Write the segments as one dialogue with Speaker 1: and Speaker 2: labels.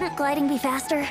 Speaker 1: Couldn't gliding be faster?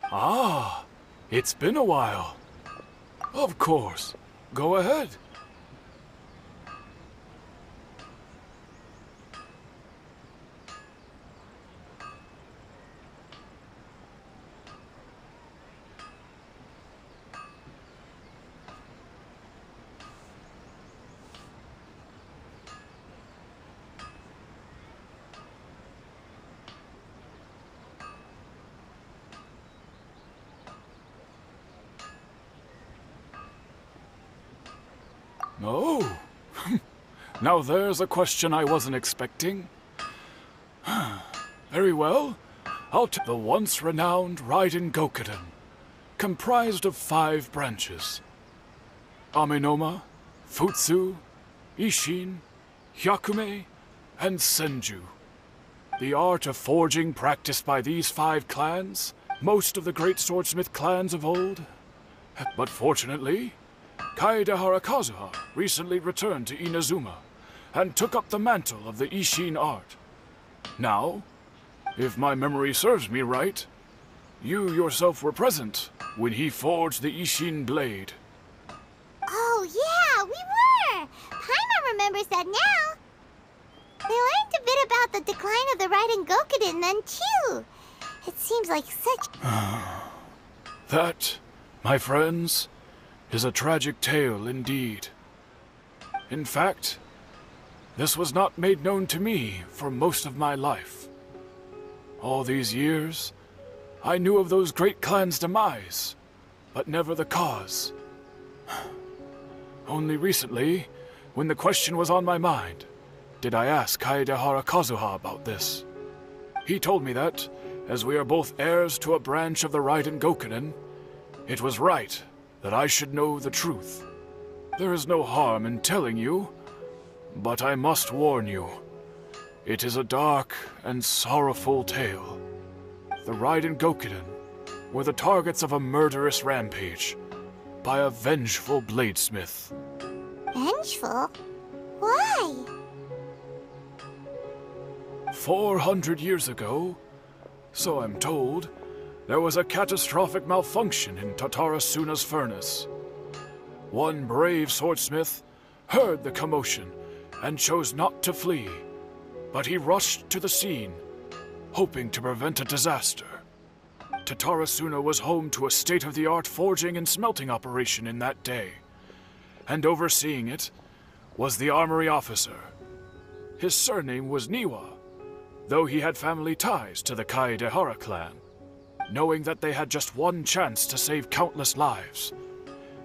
Speaker 2: Ah, it's been a while. Of course. Go ahead. Oh, now there's a question I wasn't expecting. Very well, I'll take the once renowned Raiden Gokuden, comprised of 5 branches. Amenoma, Futsu, Ishin, Hyakume, and Senju. The art of forging practiced by these 5 clans, most of the great swordsmith clans of old. But fortunately, Kaedehara Kazuha recently returned to Inazuma and took up the mantle of the Ishin art. Now, if my memory serves me right, you yourself were present when he forged the Ishin blade.
Speaker 3: Oh yeah, we were! Paimon remembers that now. They learned a bit about the decline of the Raiden Gokuden then too. It seems like such...
Speaker 2: That, my friends, is a tragic tale indeed. In fact, this was not made known to me for most of my life. All these years, I knew of those great clans' demise, but never the cause. Only recently, when the question was on my mind, did I ask Kaedehara Kazuha about this. He told me that, as we are both heirs to a branch of the Raiden Gokuden, it was right that I should know the truth. There is no harm in telling you, but I must warn you. It is a dark and sorrowful tale. The Raiden Gokuden were the targets of a murderous rampage by a vengeful bladesmith.
Speaker 3: Vengeful? Why?
Speaker 2: 400 years ago, so I'm told, there was a catastrophic malfunction in Tatarasuna's furnace. One brave swordsmith heard the commotion and chose not to flee, but he rushed to the scene, hoping to prevent a disaster. Tatarasuna was home to a state-of-the-art forging and smelting operation in that day, and overseeing it was the armory officer. His surname was Niwa, though he had family ties to the Kaedehara clan. Knowing that they had just one chance to save countless lives,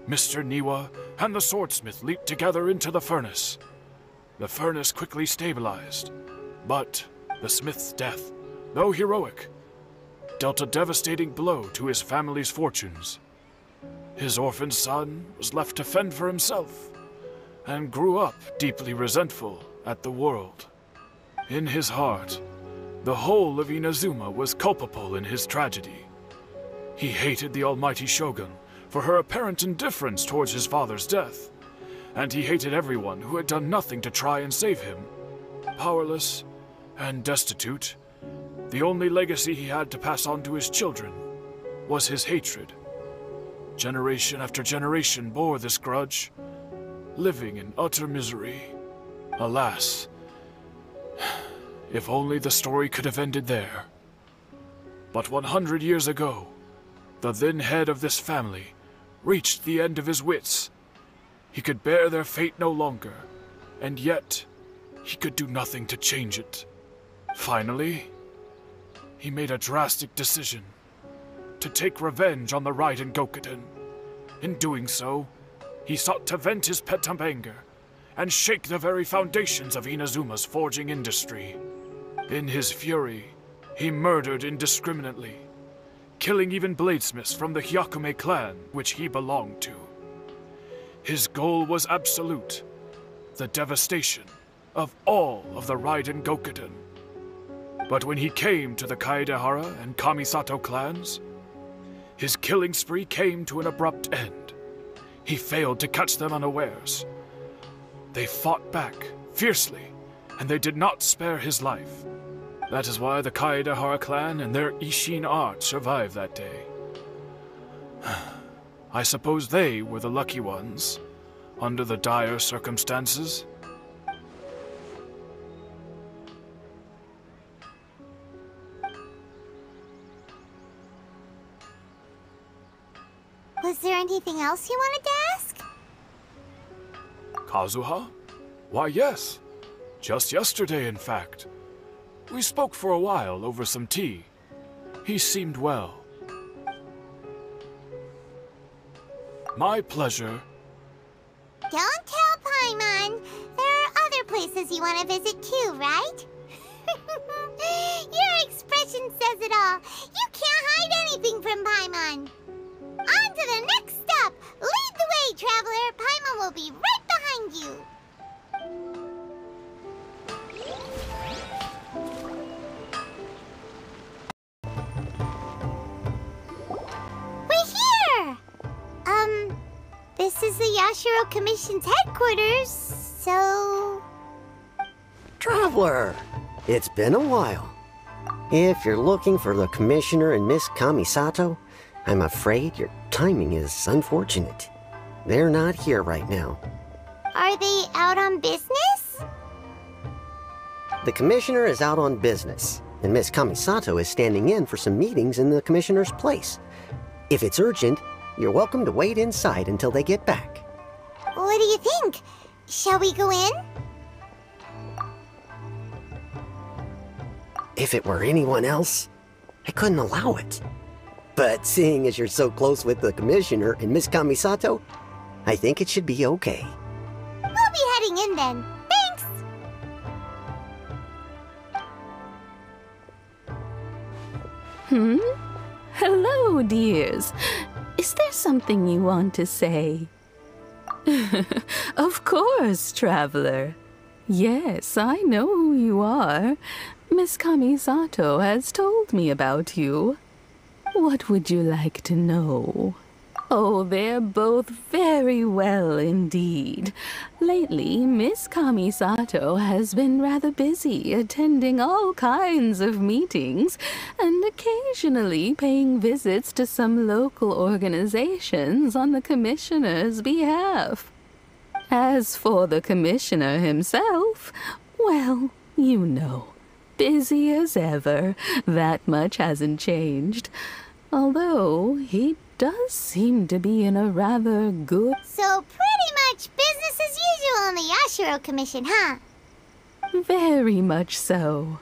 Speaker 2: Mr. Niwa and the swordsmith leaped together into the furnace. The furnace quickly stabilized, but the smith's death, though heroic, dealt a devastating blow to his family's fortunes. His orphaned son was left to fend for himself, and grew up deeply resentful at the world. In his heart, the whole of Inazuma was culpable in his tragedy. He hated the almighty shogun for her apparent indifference towards his father's death, and he hated everyone who had done nothing to try and save him. Powerless and destitute, the only legacy he had to pass on to his children was his hatred. Generation after generation bore this grudge, living in utter misery. Alas, if only the story could have ended there. But 100 years ago, the then head of this family reached the end of his wits. He could bear their fate no longer, and yet he could do nothing to change it. Finally, he made a drastic decision to take revenge on the Raiden Gokuden. In doing so, he sought to vent his pent-up anger and shake the very foundations of Inazuma's forging industry. In his fury, he murdered indiscriminately, killing even bladesmiths from the Hyakume clan which he belonged to. His goal was absolute, the devastation of all of the Raiden Gokuden. But when he came to the Kaedehara and Kamisato clans, his killing spree came to an abrupt end. He failed to catch them unawares. They fought back fiercely, and they did not spare his life. That is why the Kaedehara clan and their Ishin art survived that day. I suppose they were the lucky ones, under the dire circumstances.
Speaker 3: Was there anything else you wanted to ask?
Speaker 2: Kazuha? Why, yes. Just yesterday, in fact. We spoke for a while over some tea. He seemed well. My pleasure.
Speaker 3: Don't tell Paimon. There are other places you want to visit too, right? Your expression says it all. You can't hide anything from Paimon. On to the next stop. Lead the way, traveler. Paimon will be right behind you. This is the Yashiro Commission's headquarters, so...
Speaker 1: Traveler! It's been a while. If you're looking for the Commissioner and Miss Kamisato, I'm afraid your timing is unfortunate. They're not here right now.
Speaker 3: Are they out on business?
Speaker 1: The Commissioner is out on business, and Miss Kamisato is standing in for some meetings in the Commissioner's place. If it's urgent, you're welcome to wait inside until they get back.
Speaker 3: What do you think? Shall we go in?
Speaker 1: If it were anyone else, I couldn't allow it. But seeing as you're so close with the Commissioner and Miss Kamisato, I think it should be okay.
Speaker 3: We'll be heading in then. Thanks!
Speaker 4: Hello, dears. Is there something you want to say? Of course, traveler. Yes, I know who you are. Miss Kamisato has told me about you. What would you like to know? Oh, they're both very well indeed. Lately, Miss Kamisato has been rather busy attending all kinds of meetings and occasionally paying visits to some local organizations on the Commissioner's behalf. As for the Commissioner himself, well, you know, busy as ever. That much hasn't changed. Although he does seem to be in a rather good...
Speaker 3: So pretty much business as usual on the Yashiro Commission, huh?
Speaker 4: Very much so.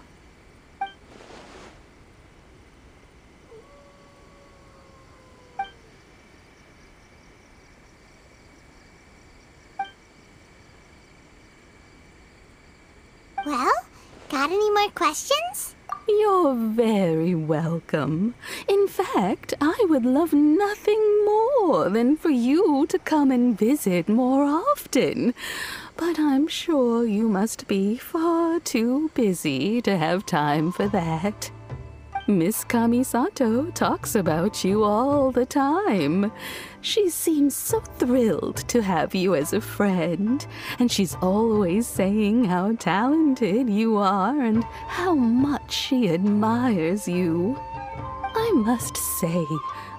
Speaker 3: Well, got any more questions?
Speaker 4: You're very welcome. In fact, I would love nothing more than for you to come and visit more often. But I'm sure you must be far too busy to have time for that. Miss Kamisato talks about you all the time. She seems so thrilled to have you as a friend, and she's always saying how talented you are and how much she admires you. I must say,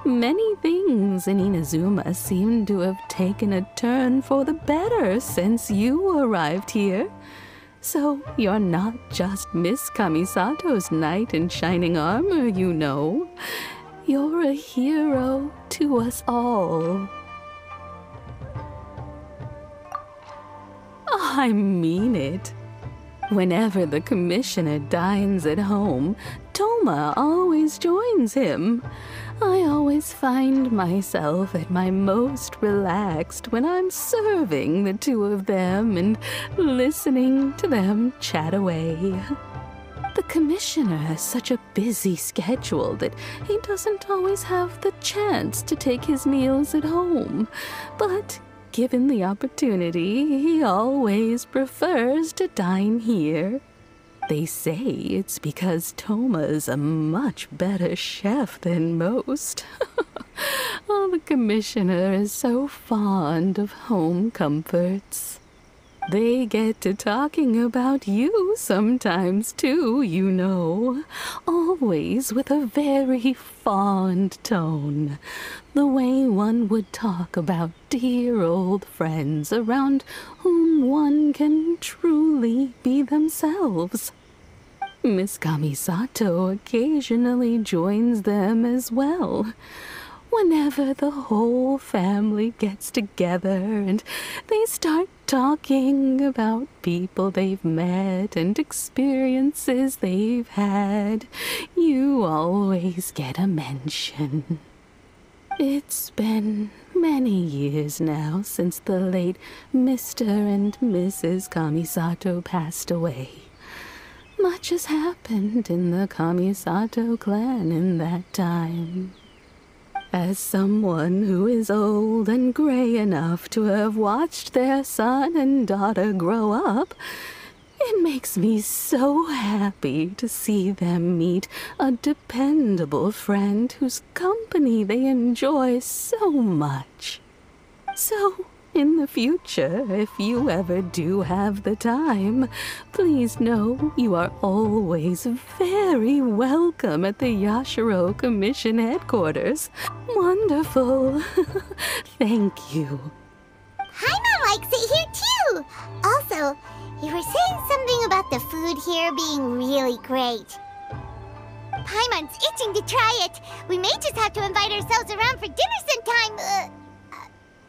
Speaker 4: many things in Inazuma seem to have taken a turn for the better since you arrived here. So you're not just Miss Kamisato's knight in shining armor, you know. You're a hero to us all. I mean it. Whenever the commissioner dines at home, Toma always joins him. I always find myself at my most relaxed when I'm serving the two of them and listening to them chat away. The commissioner has such a busy schedule that he doesn't always have the chance to take his meals at home, but given the opportunity, he always prefers to dine here. They say it's because Toma's a much better chef than most. Oh, the commissioner is so fond of home comforts. They get to talking about you sometimes, too, you know. Always with a very fond tone. The way one would talk about dear old friends around whom one can truly be themselves. Miss Kamisato occasionally joins them as well. Whenever the whole family gets together and they start talking about people they've met and experiences they've had, you always get a mention. It's been many years now since the late Mr. and Mrs. Kamisato passed away. Much has happened in the Kamisato clan in that time. As someone who is old and gray enough to have watched their son and daughter grow up, it makes me so happy to see them meet a dependable friend whose company they enjoy so much. So, in the future, if you ever do have the time, please know you are always very welcome at the Yashiro Commission headquarters. Wonderful. Thank you.
Speaker 3: Paimon likes it here too! Also, you were saying something about the food here being really great. Paimon's itching to try it. We may just have to invite ourselves around for dinner sometime.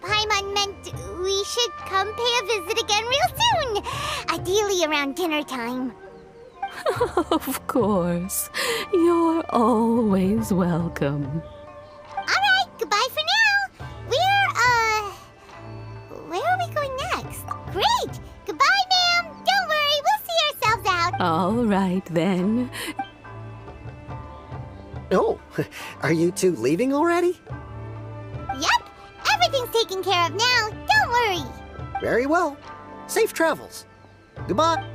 Speaker 3: Paimon meant we should come pay a visit again real soon. Ideally around dinner time.
Speaker 4: Of course. You're always welcome.
Speaker 3: Alright, goodbye for now. Where are we going next? Great! Goodbye, ma'am! Don't worry, we'll see ourselves out.
Speaker 4: All right, then.
Speaker 1: Oh, are you two leaving already?
Speaker 3: Yep, everything's taken care of now. Don't worry.
Speaker 1: Very well. Safe travels. Goodbye.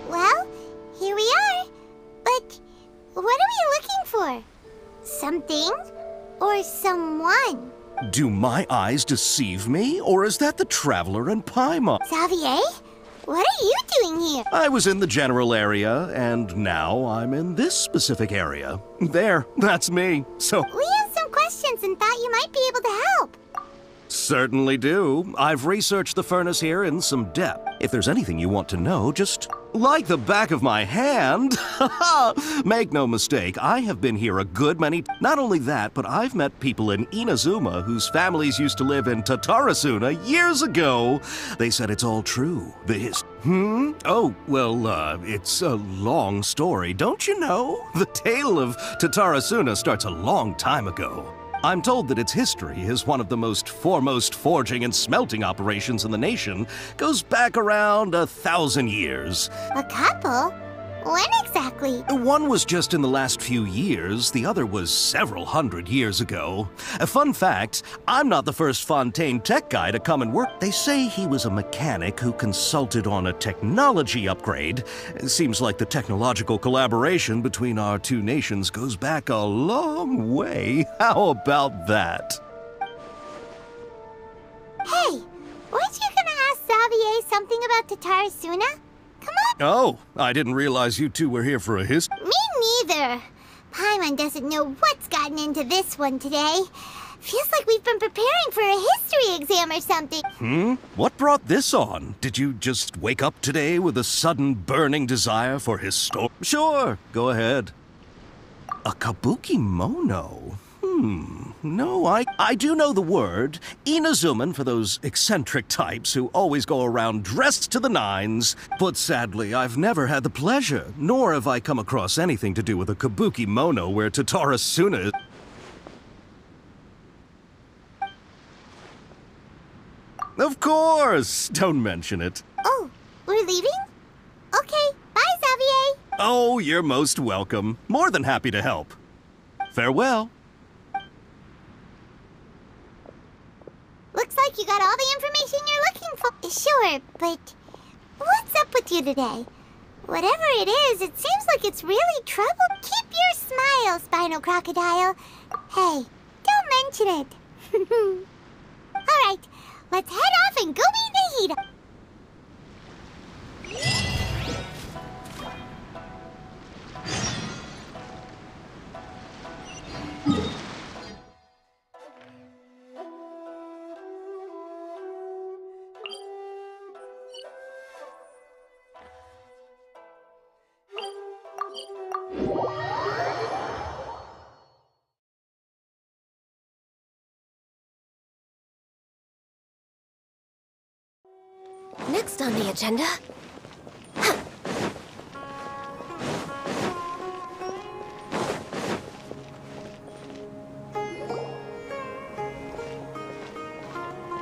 Speaker 3: Well, here we are. But what are we looking for? Something or someone?
Speaker 5: Do my eyes deceive me, or is that the traveler and Paimon?
Speaker 3: Xavier? What are you doing here?
Speaker 5: I was in the general area, and now I'm in this specific area. There, that's me. So,
Speaker 3: We have some questions and thought you might be able to help.
Speaker 5: certainly do. I've researched the furnace here in some depth. If there's anything you want to know, just like the back of my hand. Make no mistake, I have been here a good many. Not only that, but I've met people in Inazuma whose families used to live in Tatarasuna years ago. They said it's all true. Oh, well, it's a long story, don't you know? The tale of Tatarasuna starts a long time ago. I'm told that its history as one of the most foremost forging and smelting operations in the nation goes back around 1,000 years.
Speaker 3: A couple? When exactly?
Speaker 5: One was just in the last few years, the other was several hundred years ago. A fun fact, I'm not the first Fontaine tech guy to come and work. They say he was a mechanic who consulted on a technology upgrade. It seems like the technological collaboration between our two nations goes back a long way. How about that?
Speaker 3: Hey, weren't you gonna ask Xavier something about Tatarasuna? Come on.
Speaker 5: Oh, I didn't realize you two were here for a history.
Speaker 3: Me neither. Paimon doesn't know what's gotten into this one today. Feels like we've been preparing for a history exam or something.
Speaker 5: What brought this on? Did you just wake up today with a sudden burning desire for history? Sure, go ahead. A kabuki mono? No, I do know the word. Inazuman for those eccentric types who always go around dressed to the nines. But sadly, I've never had the pleasure, nor have I come across anything to do with a kabuki mono where Tatara Suna is. Of course! Don't mention it.
Speaker 3: Oh, we're leaving? Okay, bye, Xavier.
Speaker 5: Oh, you're most welcome. More than happy to help. Farewell.
Speaker 3: Looks like you got all the information you're looking for. Sure, but what's up with you today? Whatever it is, it seems like it's really trouble. Keep your smile, Spinal Crocodile. Hey, don't mention it. Alright, let's head off and go meet Nahida.
Speaker 6: Next on the agenda...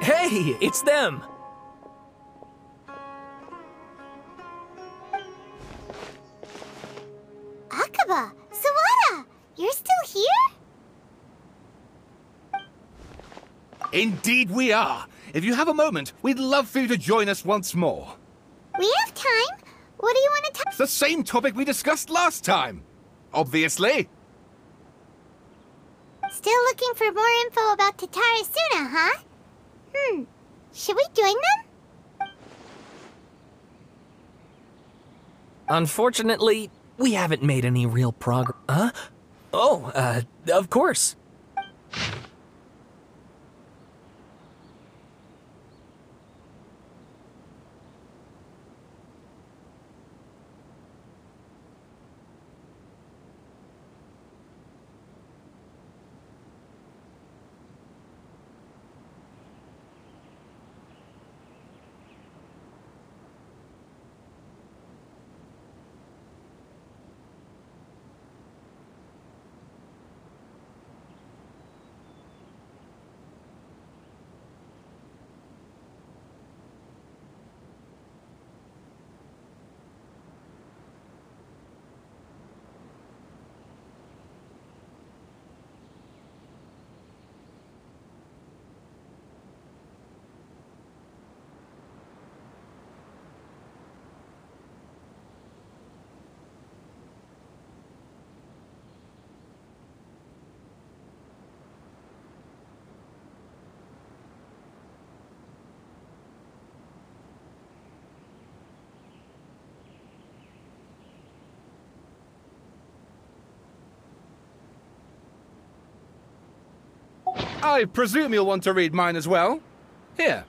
Speaker 7: Hey, it's them!
Speaker 3: Akaba, Sawada, you're still here?
Speaker 8: Indeed we are. If you have a moment, we'd love for you to join us once more.
Speaker 3: We have time. What do you want to talk?
Speaker 8: It's the same topic we discussed last time. Obviously.
Speaker 3: Still looking for more info about Tatara Suna, huh? Should we join them?
Speaker 7: Unfortunately, we haven't made any real progress. Huh? Oh, of course.
Speaker 8: I presume you'll want to read mine as well. Here.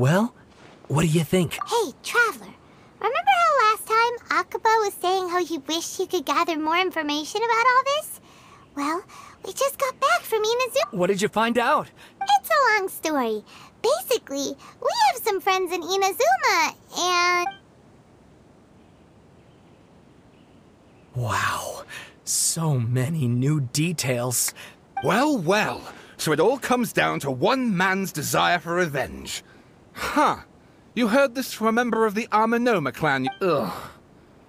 Speaker 7: Well, what do you think?
Speaker 3: Hey, Traveler. Remember how last time Akaba was saying how he wished he could gather more information about all this? Well, we just got back from Inazuma.
Speaker 7: What did you find out?
Speaker 3: It's a long story. Basically, we have some friends in Inazuma, and...
Speaker 7: Wow, so many new details.
Speaker 8: Well, well. So it all comes down to one man's desire for revenge. Huh. You heard this from a member of the Amanoma clan. Ugh.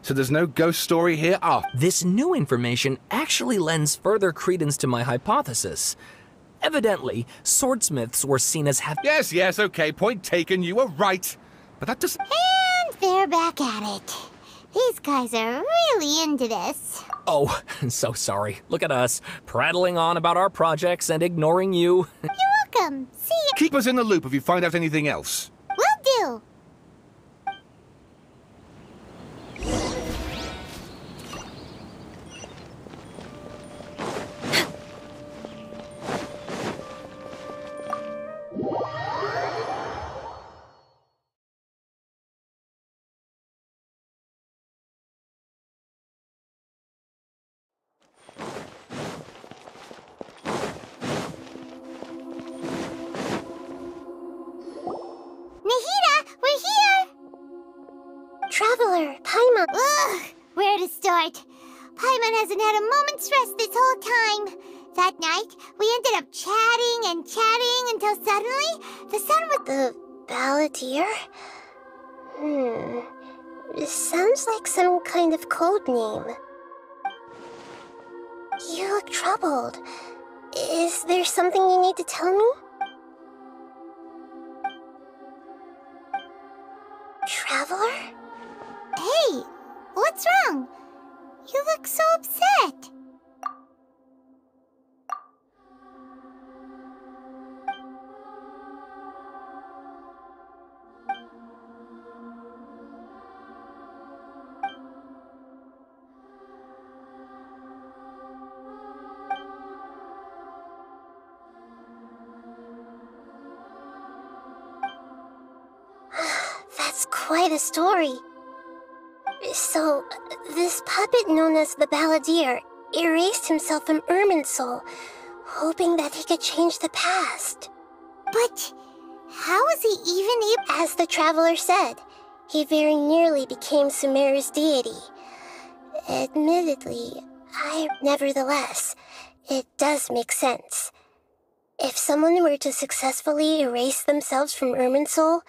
Speaker 8: So there's no ghost story here after.
Speaker 7: This new information actually lends further credence to my hypothesis. Evidently, swordsmiths were seen as having...
Speaker 8: Yes, okay, point taken, you were right. But that doesn't...
Speaker 3: And they're back at it. These guys are really into this.
Speaker 7: Oh, so sorry. Look at us, prattling on about our projects and ignoring you.
Speaker 3: You're welcome. See ya.
Speaker 8: Keep us in the loop if you find out anything else.
Speaker 3: Will do. Traveler, Paimon. Ugh, where to start? Paimon hasn't had a moment's rest this whole time. That night, we ended up chatting and chatting until suddenly, the sun was... The Balladeer? This sounds like some kind of code name. You look troubled. Is there something you need to tell me? Traveler? Hey, what's wrong? You look so upset. That's quite a story. So, this puppet known as the Balladeer erased himself from Irminsul, hoping that he could change the past. But how was he even able... As the Traveler said, he very nearly became Sumeru's deity. Admittedly, Nevertheless, it does make sense. If someone were to successfully erase themselves from Irminsul,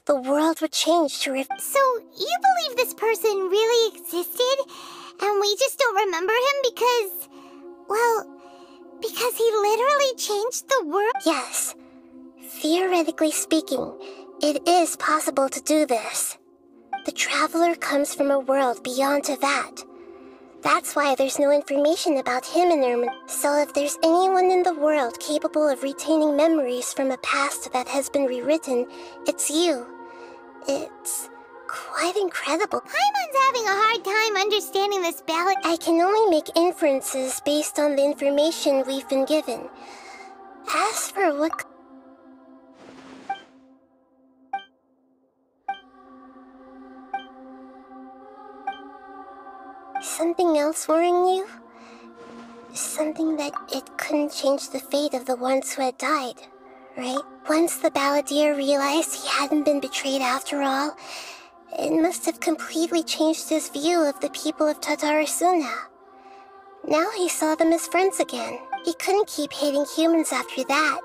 Speaker 3: the world would change to So, you believe this person really existed, and we just don't remember him because... well, because he literally changed the world? Yes. Theoretically speaking, it is possible to do this. The Traveler comes from a world beyond to that. That's why there's no information about him in Irminsul. So if there's anyone in the world capable of retaining memories from a past that has been rewritten, it's you. It's quite incredible. Paimon's having a hard time understanding this ballad. I can only make inferences based on the information we've been given. As for what... Something else worrying you? Something that it couldn't change the fate of the ones who had died, right? Once the Balladeer realized he hadn't been betrayed after all, it must have completely changed his view of the people of Tatarasuna. Now he saw them as friends again. He couldn't keep hating humans after that.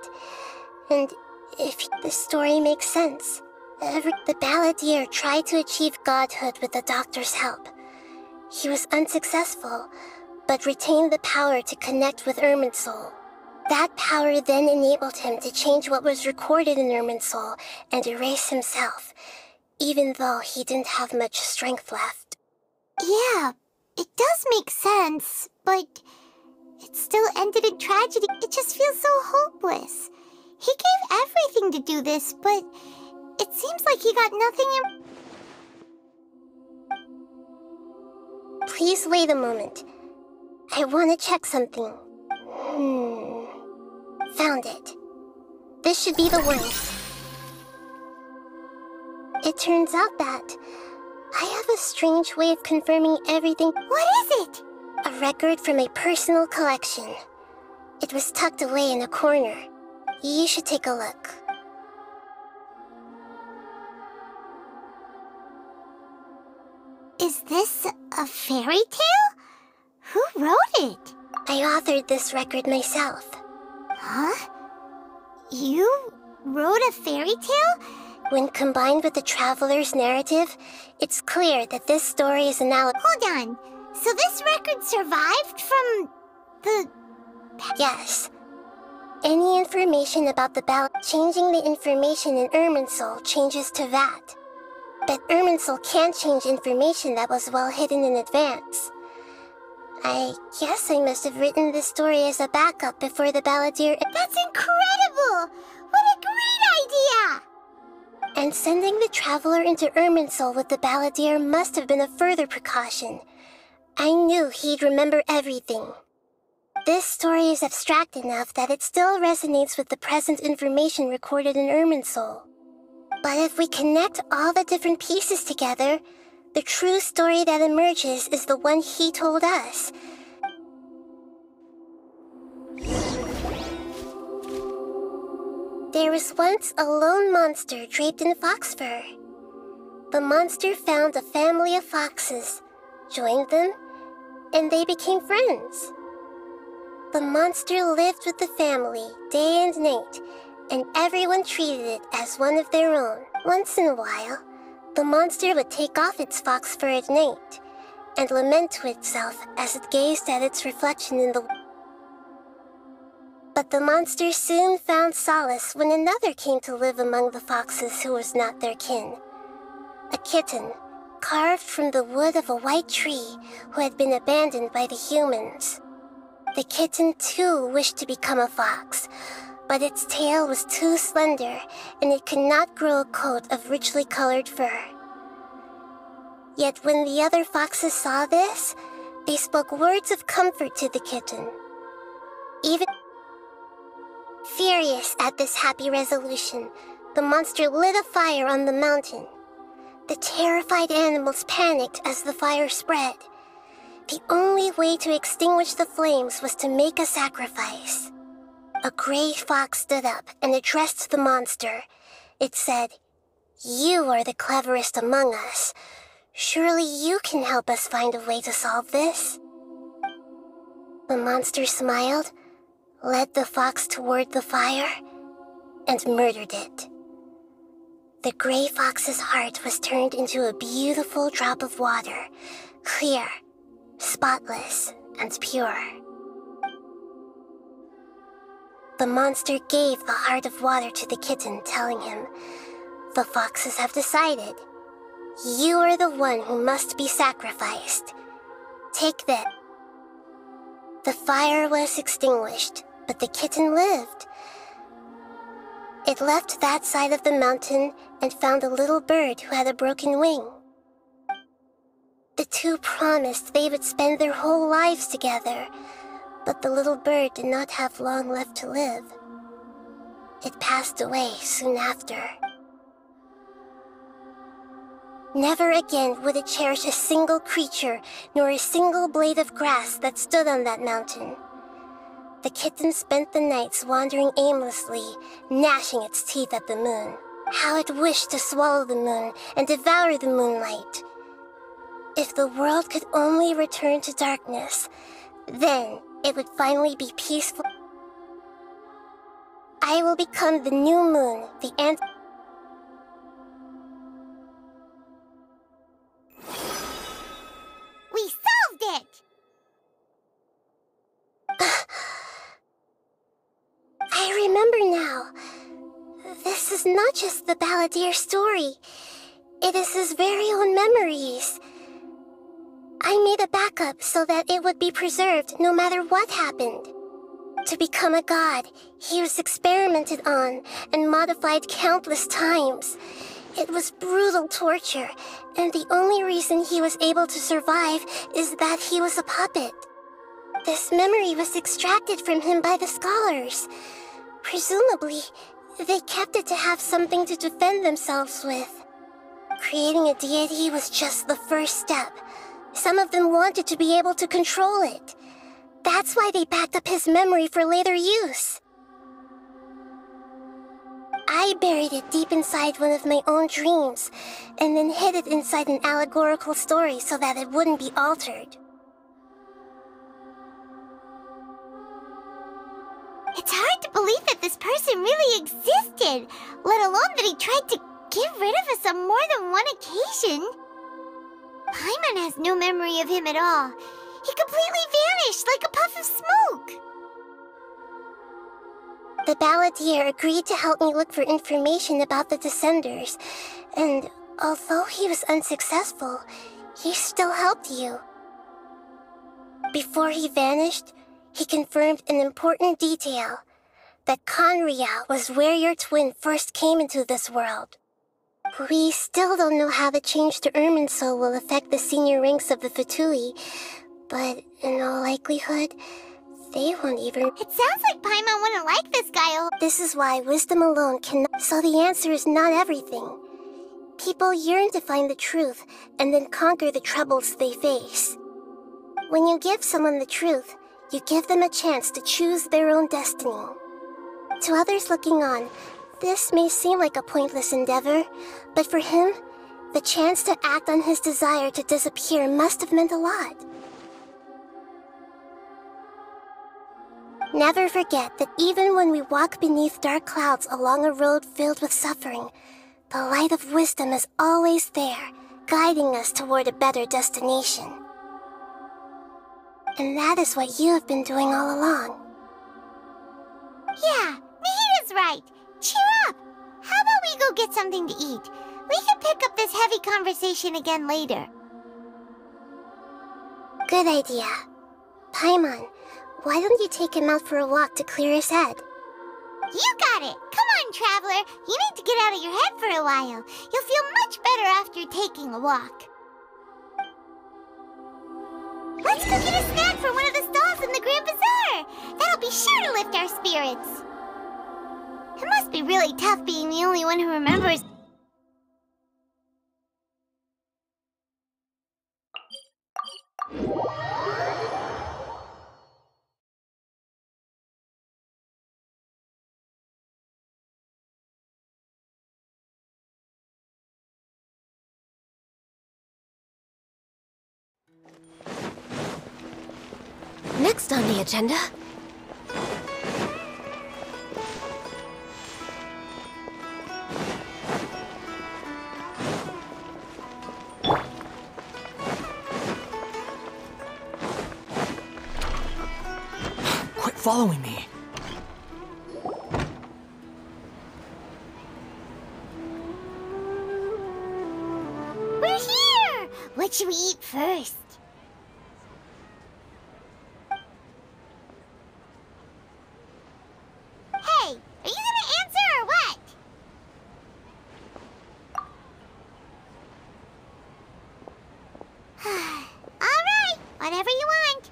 Speaker 3: And if this story makes sense, the Balladeer tried to achieve godhood with the Doctor's help. He was unsuccessful, but retained the power to connect with Irminsul. That power then enabled him to change what was recorded in Irminsul and erase himself, even though he didn't have much strength left. Yeah, it does make sense, but it still ended in tragedy. It just feels so hopeless. He gave everything to do this, but it seems like he got nothing in... Please wait a moment. I want to check something. Found it. This should be the one. It turns out that I have a strange way of confirming everything. What is it? A record from a personal collection. It was tucked away in a corner. You should take a look. Is this a fairy tale? Who wrote it? I authored this record myself. Huh? You wrote a fairy tale? When combined with the traveler's narrative, it's clear that this story is an Hold on. So this record survived from the... Yes. Any information about the ballad, changing the information in Irminsul changes to that. But Irminsul can't change information that was well hidden in advance. I guess I must have written this story as a backup before the balladeer... That's incredible! What a great idea! And sending the traveler into Irminsul with the balladeer must have been a further precaution. I knew he'd remember everything. This story is abstract enough that it still resonates with the present information recorded in Irminsul. But if we connect all the different pieces together, the true story that emerges is the one he told us. There was once a lone monster draped in fox fur. The monster found a family of foxes, joined them, and they became friends. The monster lived with the family day and night, and everyone treated it as one of their own. Once in a while, the monster would take off its fox fur at night and lament to itself as it gazed at its reflection in the... But the monster soon found solace when another came to live among the foxes who was not their kin. A kitten, carved from the wood of a white tree who had been abandoned by the humans. The kitten too wished to become a fox, but its tail was too slender and it could not grow a coat of richly colored fur. Yet when the other foxes saw this, they spoke words of comfort to the kitten. Even furious at this happy resolution, the monster lit a fire on the mountain. The terrified animals panicked as the fire spread. The only way to extinguish the flames was to make a sacrifice. A gray fox stood up and addressed the monster. It said, "You are the cleverest among us. Surely you can help us find a way to solve this." The monster smiled, led the fox toward the fire, and murdered it. The gray fox's heart was turned into a beautiful drop of water, clear, spotless, and pure. The monster gave the heart of water to the kitten, telling him, "The foxes have decided. You are the one who must be sacrificed. Take this." The fire was extinguished, but the kitten lived. It left that side of the mountain and found a little bird who had a broken wing. The two promised they would spend their whole lives together, but the little bird did not have long left to live. It passed away soon after. Never again would it cherish a single creature nor a single blade of grass that stood on that mountain. The kitten spent the nights wandering aimlessly, gnashing its teeth at the moon. How it wished to swallow the moon and devour the moonlight. If the world could only return to darkness, then it would finally be peaceful. I will become the new moon, the We solved it! I remember now. This is not just the balladeer's story. It is his very own memories. I made a backup so that it would be preserved no matter what happened. To become a god, he was experimented on and modified countless times. It was brutal torture, and the only reason he was able to survive is that he was a puppet. This memory was extracted from him by the scholars. Presumably, they kept it to have something to defend themselves with. creating a deity was just the first step. Some of them wanted to be able to control it. That's why they backed up his memory for later use. I buried it deep inside one of my own dreams, and then hid it inside an allegorical story so that it wouldn't be altered.
Speaker 6: It's hard to believe that this person really existed, let alone that he tried to get rid of us on more than one occasion. Paimon has no memory of him at all. He completely vanished like a puff of smoke.
Speaker 3: The balladeer agreed to help me look for information about the Descenders, and although he was unsuccessful, he still helped you. Before he vanished, he confirmed an important detail, that Conria was where your twin first came into this world. We still don't know how the change to Irminsul will affect the senior ranks of the Fatui, but in all likelihood, they won't even...
Speaker 6: It sounds like Paimon wouldn't like this guy.
Speaker 3: This is why wisdom alone cannot... So the answer is not everything. People yearn to find the truth, and then conquer the troubles they face. When you give someone the truth, you give them a chance to choose their own destiny. To others looking on, this may seem like a pointless endeavor, but for him, the chance to act on his desire to disappear must have meant a lot. Never forget that even when we walk beneath dark clouds along a road filled with suffering, the light of wisdom is always there, guiding us toward a better destination. And that is what you have been doing all along.
Speaker 6: Yeah, Nahita's right. Cheer up! How about we go get something to eat? We can pick up this heavy conversation again later.
Speaker 3: Good idea. Paimon, why don't you take him out for a walk to clear his head?
Speaker 6: You got it! Come on, Traveler! You need to get out of your head for a while. You'll feel much better after taking a walk. Let's go get a snack from one of the stalls in the Grand Bazaar! That'll be sure to lift our spirits. It must be really tough being the only one who remembers...
Speaker 3: Next on the agenda...
Speaker 7: Quit following me.
Speaker 6: We're here! What should we eat first? Hey, are you gonna answer or what? Alright, whatever you want.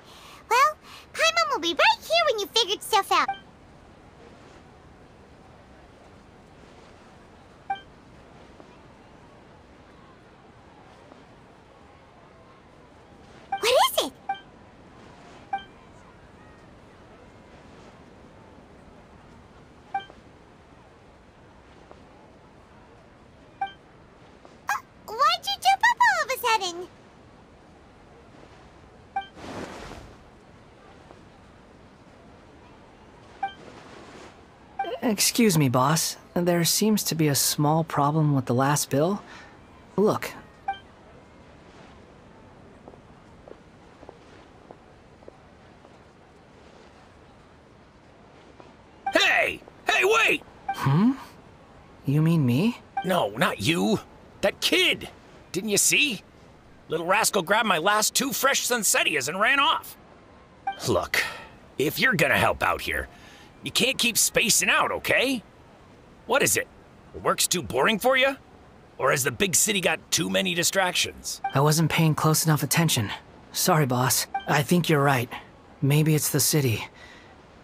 Speaker 6: Well, Paimon will be right here when you figured stuff out. What is it? Why'd you jump up all of a sudden?
Speaker 9: Excuse me, boss. There seems to be a small problem with the last bill. Look.
Speaker 10: Hey! Hey, wait!
Speaker 9: You mean me?
Speaker 10: No, not you. That kid! Didn't you see? Little rascal grabbed my last 2 fresh Sunsettias and ran off. Look, if you're gonna help out here, you can't keep spacing out, okay? What is it? Work's too boring for you? Or has the big city got too many distractions?
Speaker 9: I wasn't paying close enough attention. Sorry, boss. I think you're right. Maybe it's the city.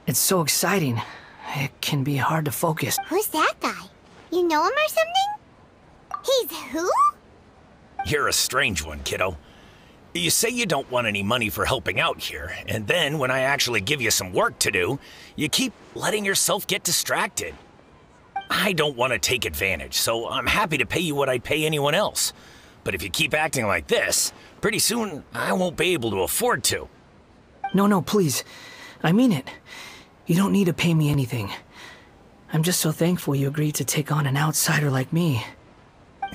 Speaker 9: It's so exciting. It can be hard to focus.
Speaker 6: Who's that guy? You know him or something? He's who?
Speaker 10: You're a strange one, kiddo. You say you don't want any money for helping out here, and then when I actually give you some work to do, you keep letting yourself get distracted. I don't want to take advantage, so I'm happy to pay you what I'd pay anyone else. But if you keep acting like this, pretty soon I won't be able to afford to.
Speaker 9: No, please. I mean it. You don't need to pay me anything. I'm just so thankful you agreed to take on an outsider like me.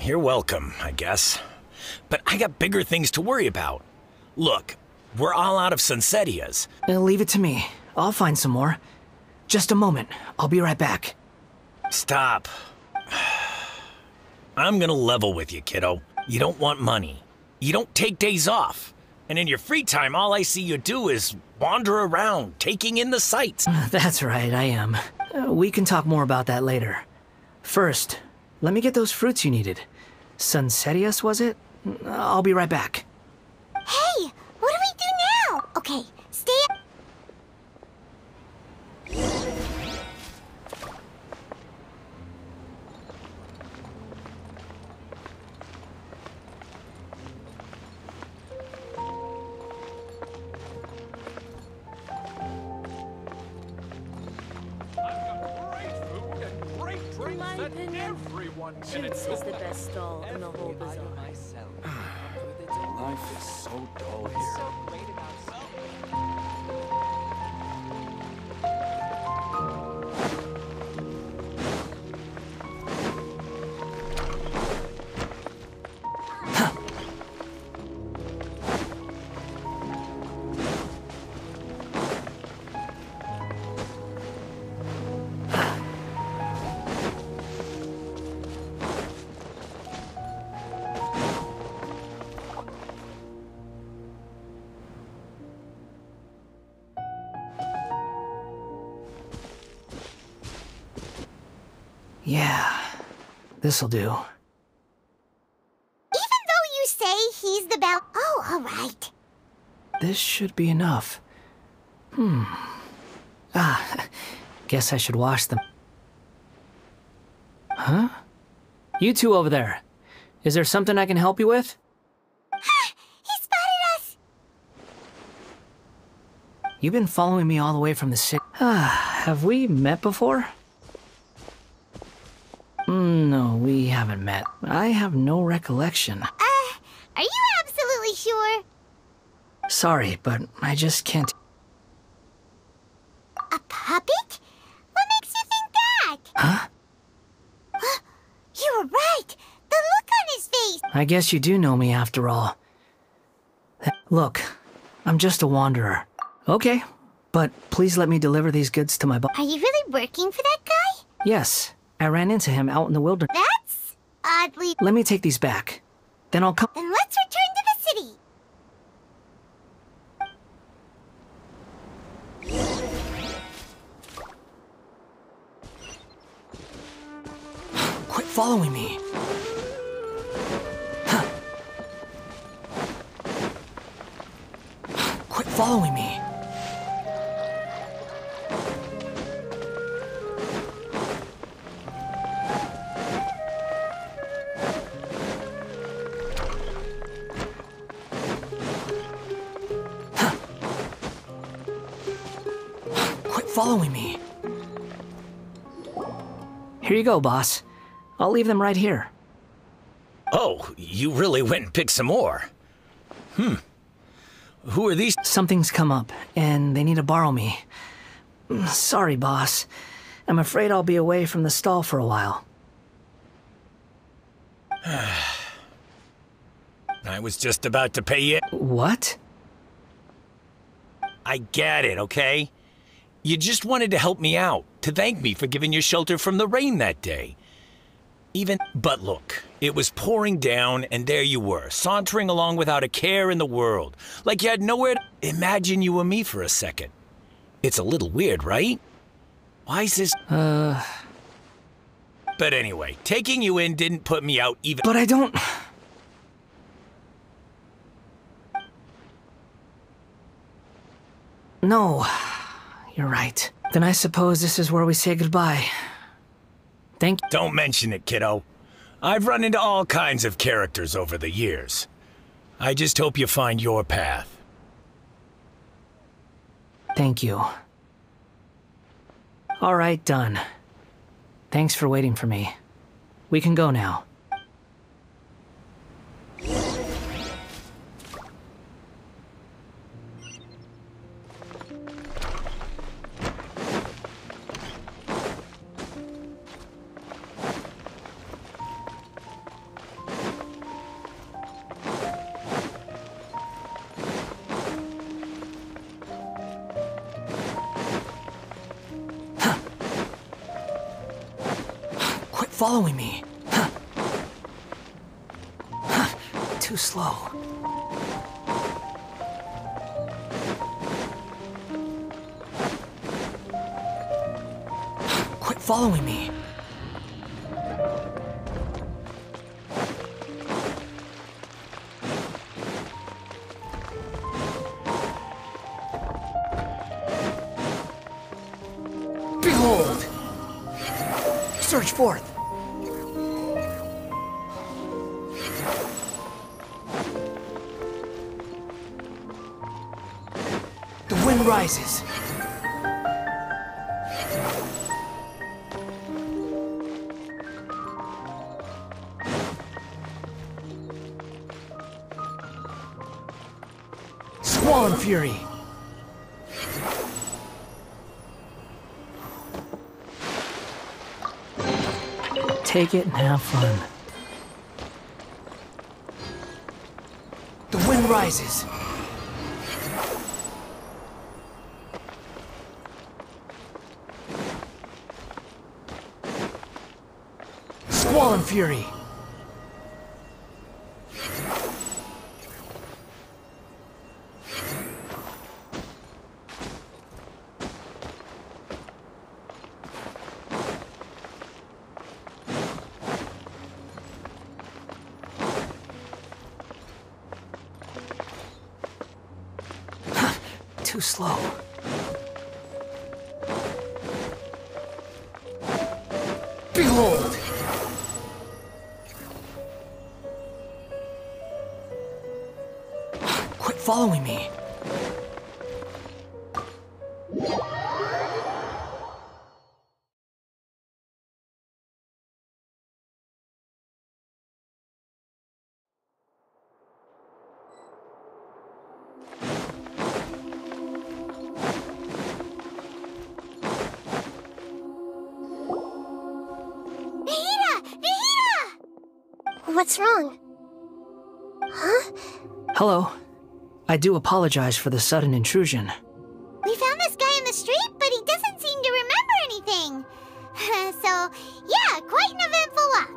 Speaker 10: You're welcome, I guess. But I got bigger things to worry about. Look, we're all out of Sunsetias.
Speaker 9: Leave it to me. I'll find some more. Just a moment. I'll be right back.
Speaker 10: Stop. I'm gonna level with you, kiddo. You don't want money. You don't take days off. And in your free time, all I see you do is wander around, taking in the sights.
Speaker 9: That's right, I am. We can talk more about that later. First, let me get those fruits you needed. Sunsetias, was it? I'll be right back.
Speaker 3: Hey, what do we do now? Okay, stay up.
Speaker 11: In my opinion, Chips is the best stall in the whole bazaar.
Speaker 2: Life is so dull here.
Speaker 9: Yeah, this'll do.
Speaker 3: Even though you say he's the bell. Oh, alright.
Speaker 9: This should be enough. Guess I should wash them. Huh? You two over there. Is there something I can help you with?
Speaker 3: He spotted us!
Speaker 9: You've been following me all the way from the city. Have we met before? No, we haven't met. I have no recollection.
Speaker 3: Are you absolutely sure?
Speaker 9: Sorry, but I just can't.
Speaker 3: A puppet? What makes you think that?
Speaker 9: Huh?
Speaker 3: You were right! The look on his face!
Speaker 9: I guess you do know me after all. Look, I'm just a wanderer. Okay, but please let me deliver these goods to my boss.
Speaker 3: Are you really working for that guy?
Speaker 9: Yes, I ran into him out in the wilderness.
Speaker 3: That's oddly...
Speaker 9: Let me take these back. Then I'll come.
Speaker 3: Then let's return to the city.
Speaker 9: Quit following me. Quit following me. Following me. Here you go, boss. I'll leave them right here.
Speaker 10: Oh, you really went and picked some more. Who are these?
Speaker 9: Something's come up, and they need to borrow me. Sorry, boss. I'm afraid I'll be away from the stall for a while.
Speaker 10: I was just about to pay you.
Speaker 9: What?
Speaker 10: I get it, okay? You just wanted to help me out, to thank me for giving you shelter from the rain that day. But look, it was pouring down and there you were, sauntering along without a care in the world, like you had nowhere to... Imagine you were me for a second. It's a little weird, right? Why is this... But anyway, taking you in didn't put me out even...
Speaker 9: But I don't... No. You're right. Then I suppose this is where we say goodbye. Thank you.
Speaker 10: Don't mention it, kiddo. I've run into all kinds of characters over the years. I just hope you find your path.
Speaker 9: Thank you. All right, done. Thanks for waiting for me. We can go now. Following me. Too slow. Quit following me. Behold! Search forth. Rises. Squall and fury. Take it and have fun. The wind rises. Squall and fury. Too slow. Behold! Quit following me.
Speaker 6: What's wrong? Huh?
Speaker 9: Hello. I do apologize for the sudden intrusion.
Speaker 3: We found this guy in the street, but he doesn't seem to remember anything. So, yeah, quite an eventful walk.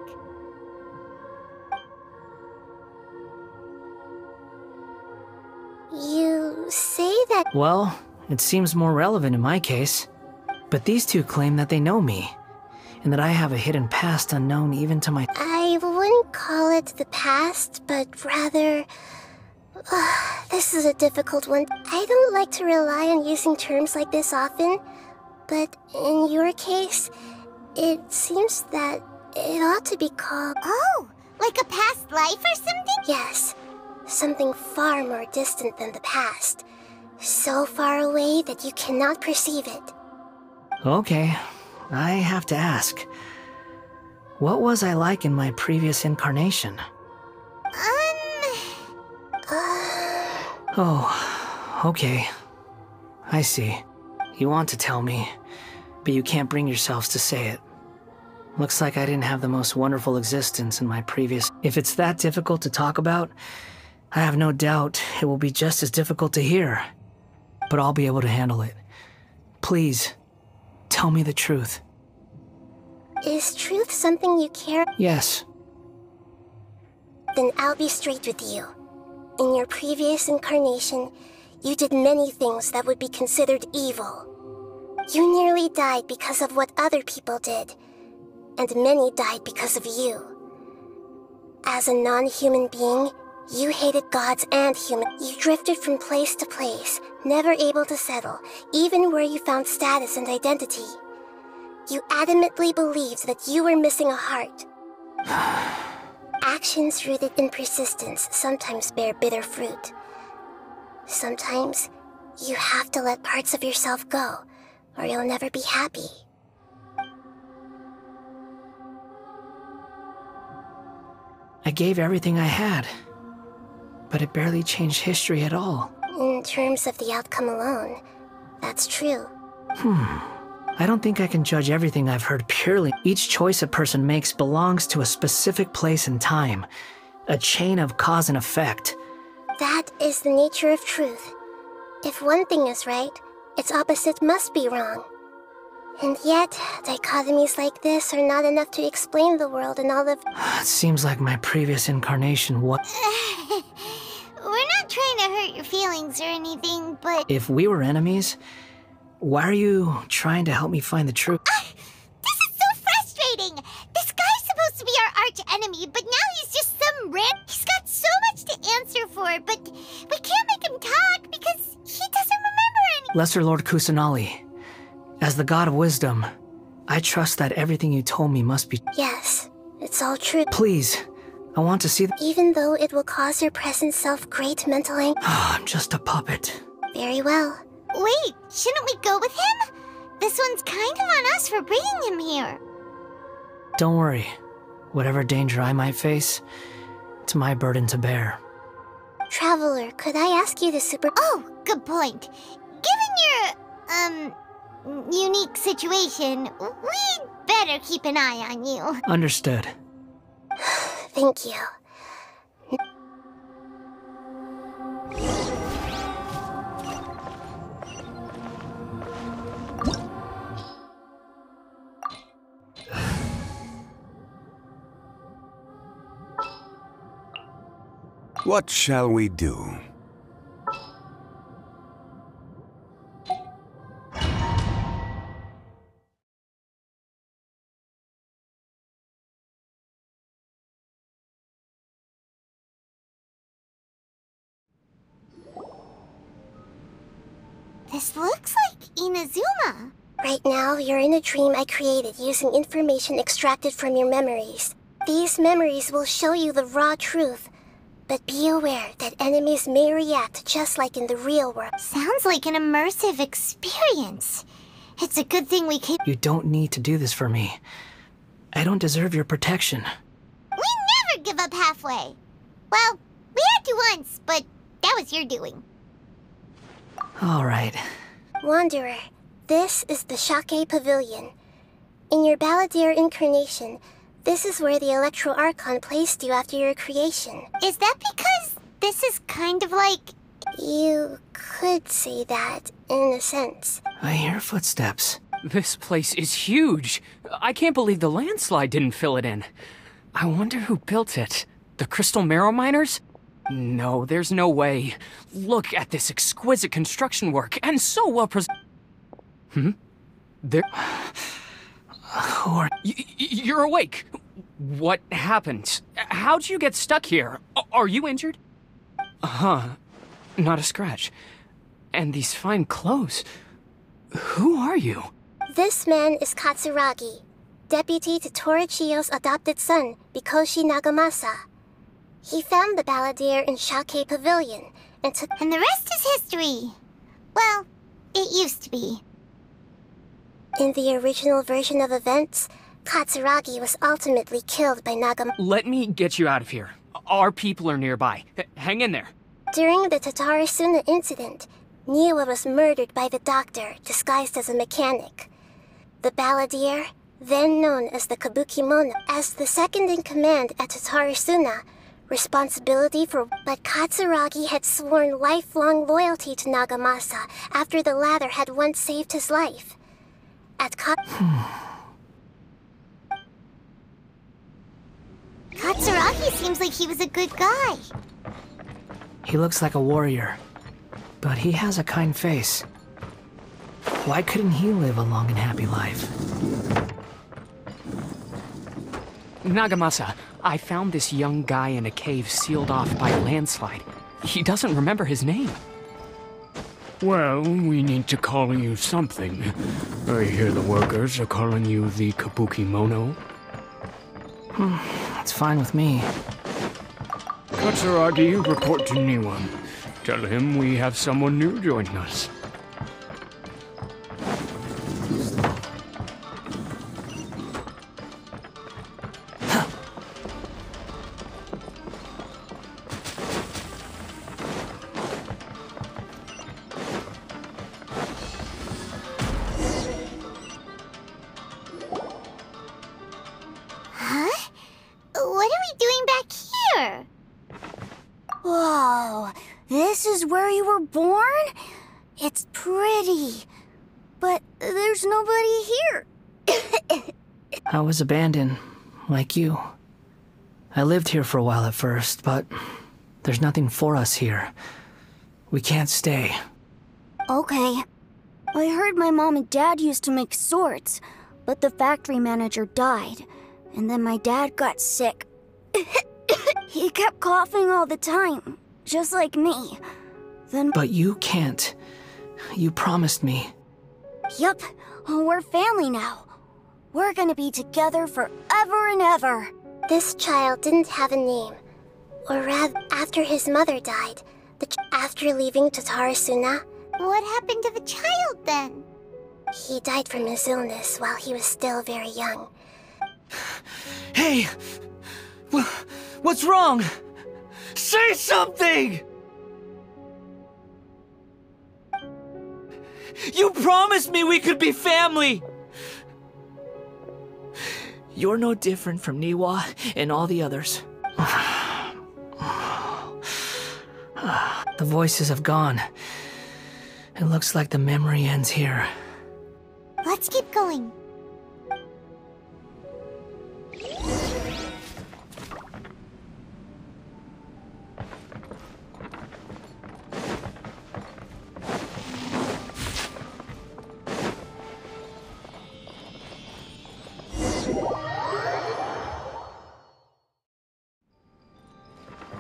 Speaker 6: You say that...
Speaker 9: Well, it seems more relevant in my case. But these two claim that they know me, and that I have a hidden past unknown even to my...
Speaker 6: I wouldn't call it the past, but rather... this is a difficult one. I don't like to rely on using terms like this often, but in your case, it seems that it ought to be called...
Speaker 3: Oh, like a past life or something?
Speaker 6: Yes, something far more distant than the past. So far away that you cannot perceive it.
Speaker 9: Okay, I have to ask. What was I like in my previous incarnation? Oh, okay. I see. You want to tell me, but you can't bring yourselves to say it. Looks like I didn't have the most wonderful existence in my previous... If it's that difficult to talk about, I have no doubt it will be just as difficult to hear. But I'll be able to handle it. Please, tell me the truth.
Speaker 6: Is truth something you care?
Speaker 9: Yes.
Speaker 6: Then I'll be straight with you. In your previous incarnation, you did many things that would be considered evil. You nearly died because of what other people did, and many died because of you. As a non-human being, you hated gods and humans. You drifted from place to place, never able to settle, even where you found status and identity. You adamantly believed that you were missing a heart. Actions rooted in persistence sometimes bear bitter fruit. Sometimes, you have to let parts of yourself go, or you'll never be happy.
Speaker 9: I gave everything I had, but it barely changed history at all.
Speaker 6: In terms of the outcome alone, that's true.
Speaker 9: I don't think I can judge everything I've heard purely. Each choice a person makes belongs to a specific place and time, a chain of cause and effect.
Speaker 6: That is the nature of truth. If one thing is right, its opposite must be wrong. And yet, dichotomies like this are not enough to explain the world and all of...
Speaker 9: It seems like my previous incarnation was...
Speaker 3: We're not trying to hurt your feelings or anything, but...
Speaker 9: If we were enemies, why are you trying to help me find the truth?
Speaker 3: This is so frustrating! This guy's supposed to be our arch enemy, but now he's just some He's got so much to answer for, but we can't make him talk because he doesn't remember anything.
Speaker 9: Lesser Lord Kusanali, as the god of wisdom, I trust that everything you told me must be...
Speaker 6: Yes, it's all true.
Speaker 9: Please, I want to see...
Speaker 6: Even though it will cause your present self great mental anguish.
Speaker 9: I'm just a puppet.
Speaker 6: Very well.
Speaker 3: Wait, shouldn't we go with him? This one's kind of on us for bringing him here.
Speaker 9: Don't worry. Whatever danger I might face, it's my burden to bear.
Speaker 6: Traveler, could I ask you to
Speaker 3: Oh, good point. Given your, unique situation, we'd better keep an eye on you.
Speaker 9: Understood.
Speaker 6: Thank you.
Speaker 12: What shall we do?
Speaker 3: This looks like Inazuma.
Speaker 6: Right now, you're in a dream I created using information extracted from your memories. These memories will show you the raw truth. But be aware that enemies may react just like in the real world.
Speaker 3: Sounds like an immersive experience. It's a good thing we can...
Speaker 9: You don't need to do this for me. I don't deserve your protection.
Speaker 3: We never give up halfway. Well, we had to once, but that was your doing.
Speaker 9: All right.
Speaker 6: Wanderer, this is the Shake Pavilion. In your Balladeer incarnation, this is where the Electro Archon placed you after your creation.
Speaker 3: Is that because this is kind of like...
Speaker 6: You could say that, in a sense.
Speaker 9: I hear footsteps.
Speaker 13: This place is huge. I can't believe the landslide didn't fill it in. I wonder who built it. The Crystal Marrow Miners? No, there's no way. Look at this exquisite construction work, and so well There...
Speaker 9: Who are...
Speaker 13: You're awake. What happened? How'd you get stuck here? Are you injured? Not a scratch. And these fine clothes. Who are you?
Speaker 6: This man is Katsuragi, deputy to Torichio's adopted son, Bikoshi Nagamasa. He found the Balladeer in Shake Pavilion, and took...
Speaker 3: And the rest is history. Well, it used to be.
Speaker 6: In the original version of events, Katsuragi was ultimately killed by Nagamasa.
Speaker 13: Let me get you out of here. Our people are nearby. Hang in there.
Speaker 6: During the Tatarasuna incident, Niwa was murdered by the doctor, disguised as a mechanic. The Balladeer, then known as the Kabukimono, as the second-in-command at Tatarasuna, responsibility for... But Katsuragi had sworn lifelong loyalty to Nagamasa after the latter had once saved his life. At
Speaker 3: Katsuragi seems like he was a good guy.
Speaker 9: He looks like a warrior, but he has a kind face. Why couldn't he live a long and happy life?
Speaker 13: Nagamasa, I found this young guy in a cave sealed off by a landslide. He doesn't remember his name.
Speaker 14: Well, we need to call you something. I hear the workers are calling you the Kabukimono.
Speaker 9: It's fine with me.
Speaker 14: Katsuragi, report to Niwa. Tell him we have someone new joining us.
Speaker 3: Huh? What are we doing back here? Whoa, this is where you were born? It's pretty, but there's nobody here.
Speaker 9: I was abandoned, like you. I lived here for a while at first, but there's nothing for us here. We can't stay.
Speaker 3: Okay. I heard my mom and dad used to make swords, but the factory manager died, and then my dad got sick. He kept coughing all the time, just like me. Then...
Speaker 9: But you can't. You promised me.
Speaker 3: Yup, we're family now. We're gonna be together forever and ever.
Speaker 6: This child didn't have a name. Or rather, after his mother died, after leaving Tatarasuna,
Speaker 3: What happened to the child then?
Speaker 6: he died from his illness while he was still very young.
Speaker 9: Hey! What's wrong? Say something! You promised me we could be family! You're no different from Niwa and all the others. The voices have gone. It looks like the memory ends here.
Speaker 3: Let's keep going.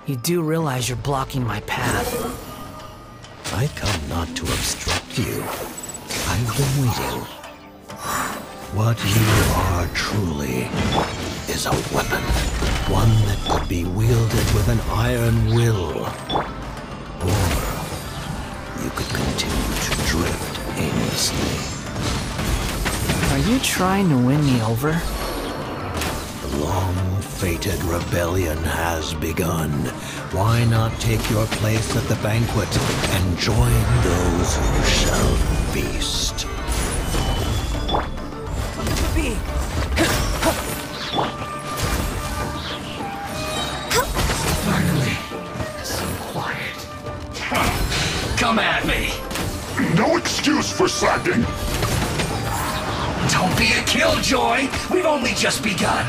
Speaker 9: You do realize you're blocking my path.
Speaker 15: I come not to obstruct you. I've been waiting. What you are truly is a weapon. One that could be wielded with an iron will. Or you could continue to drift aimlessly.
Speaker 9: Are you trying to win me over?
Speaker 15: The long-fated rebellion has begun. Why not take your place at the banquet and join those who shall feast?
Speaker 10: Finally, so quiet. Come at me.
Speaker 16: No excuse for slacking.
Speaker 10: Don't be a killjoy. We've only just begun.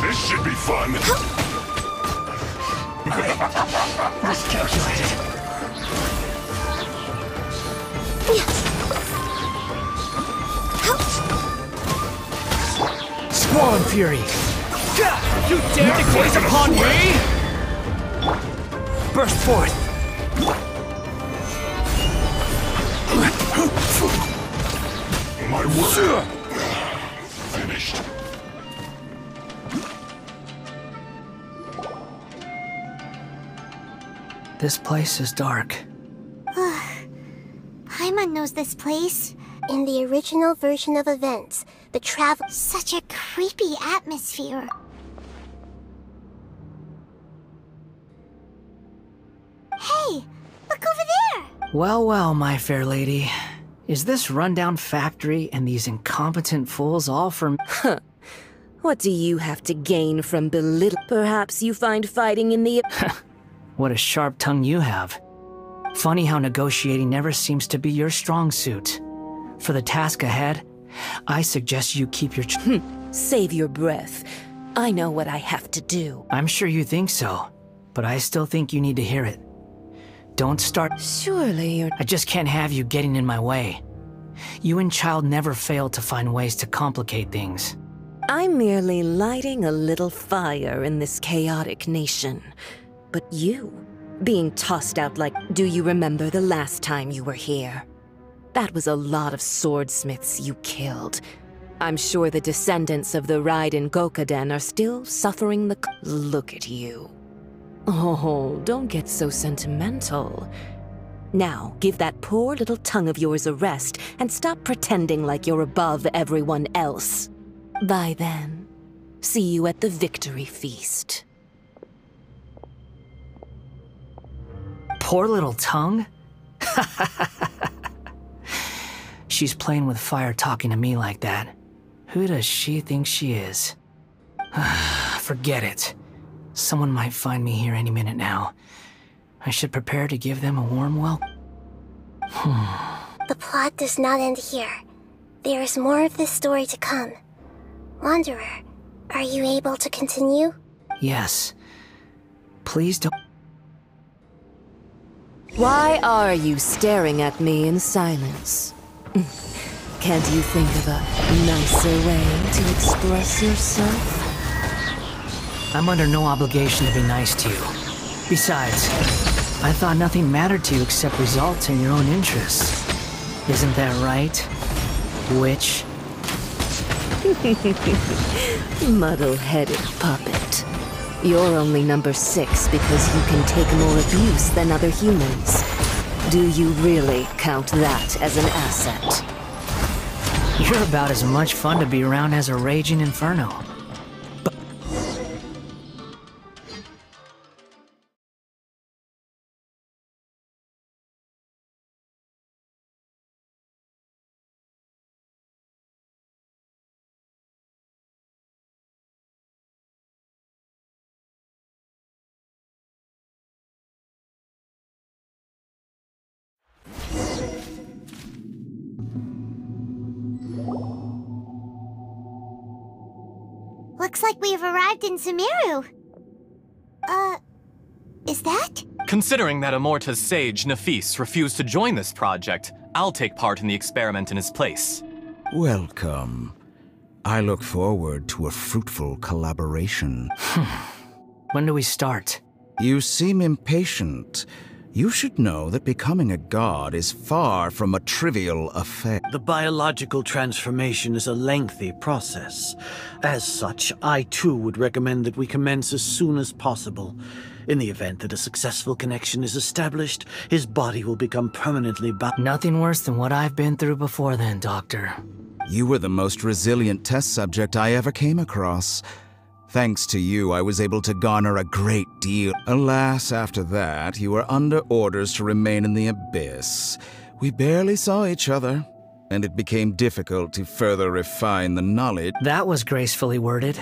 Speaker 16: This should be fun.
Speaker 10: Miscalculated.
Speaker 9: Squall Fury! You dare to gaze upon me? Burst forth!
Speaker 16: My work finished.
Speaker 9: This place is dark.
Speaker 3: Paimon knows this place.
Speaker 6: In the original version of events, the travel...
Speaker 3: Such a creepy atmosphere. Hey, look over there!
Speaker 9: Well, well, my fair lady. Is this rundown factory and these incompetent fools all for...
Speaker 11: Huh. What do you have to gain from belittle? Perhaps you find fighting in the...
Speaker 9: What a sharp tongue you have. Funny how negotiating never seems to be your strong suit. For the task ahead, I suggest you keep your...
Speaker 11: Save your breath. I know what I have to do.
Speaker 9: I'm sure you think so, but I still think you need to hear it. Don't start...
Speaker 11: Surely you're...
Speaker 9: I just can't have you getting in my way. You and Child never fail to find ways to complicate things.
Speaker 11: I'm merely lighting a little fire in this chaotic nation. But you, being tossed out like... Do you remember the last time you were here? That was a lot of swordsmiths you killed. I'm sure the descendants of the Raiden Gokaden are still suffering the... Look at you. Oh, don't get so sentimental. Now, give that poor little tongue of yours a rest and stop pretending like you're above everyone else. Bye then. See you at the victory feast.
Speaker 9: Poor little tongue? She's playing with fire talking to me like that. Who does she think she is? Forget it. Someone might find me here any minute now. I should prepare to give them a warm welcome.
Speaker 6: The plot does not end here. There is more of this story to come. Wanderer, are you able to continue?
Speaker 9: Yes. Please don't...
Speaker 11: Why are you staring at me in silence? Can't you think of a nicer way to express yourself?
Speaker 9: I'm under no obligation to be nice to you. Besides, I thought nothing mattered to you except results and your own interests. Isn't that right, witch?
Speaker 11: Muddle-headed puppet. You're only number 6 because you can take more abuse than other humans. Do you really count that as an asset?
Speaker 9: You're about as much fun to be around as a raging inferno.
Speaker 3: Looks like we have arrived in Sumeru. Is that?
Speaker 17: Considering that Amorta's sage, Nafis, refused to join this project, I'll take part in the experiment in his place.
Speaker 12: Welcome. I look forward to a fruitful collaboration.
Speaker 9: When do we start?
Speaker 12: You seem impatient. You should know that becoming a god is far from a trivial affair.
Speaker 18: The biological transformation is a lengthy process. As such, I too would recommend that we commence as soon as possible. In the event that a successful connection is established, his body will become permanently bound.
Speaker 9: Nothing worse than what I've been through before then, Doctor.
Speaker 12: You were the most resilient test subject I ever came across. Thanks to you, I was able to garner a great deal. Alas, after that, you were under orders to remain in the abyss. We barely saw each other, and it became difficult to further refine the knowledge.
Speaker 9: That was gracefully worded.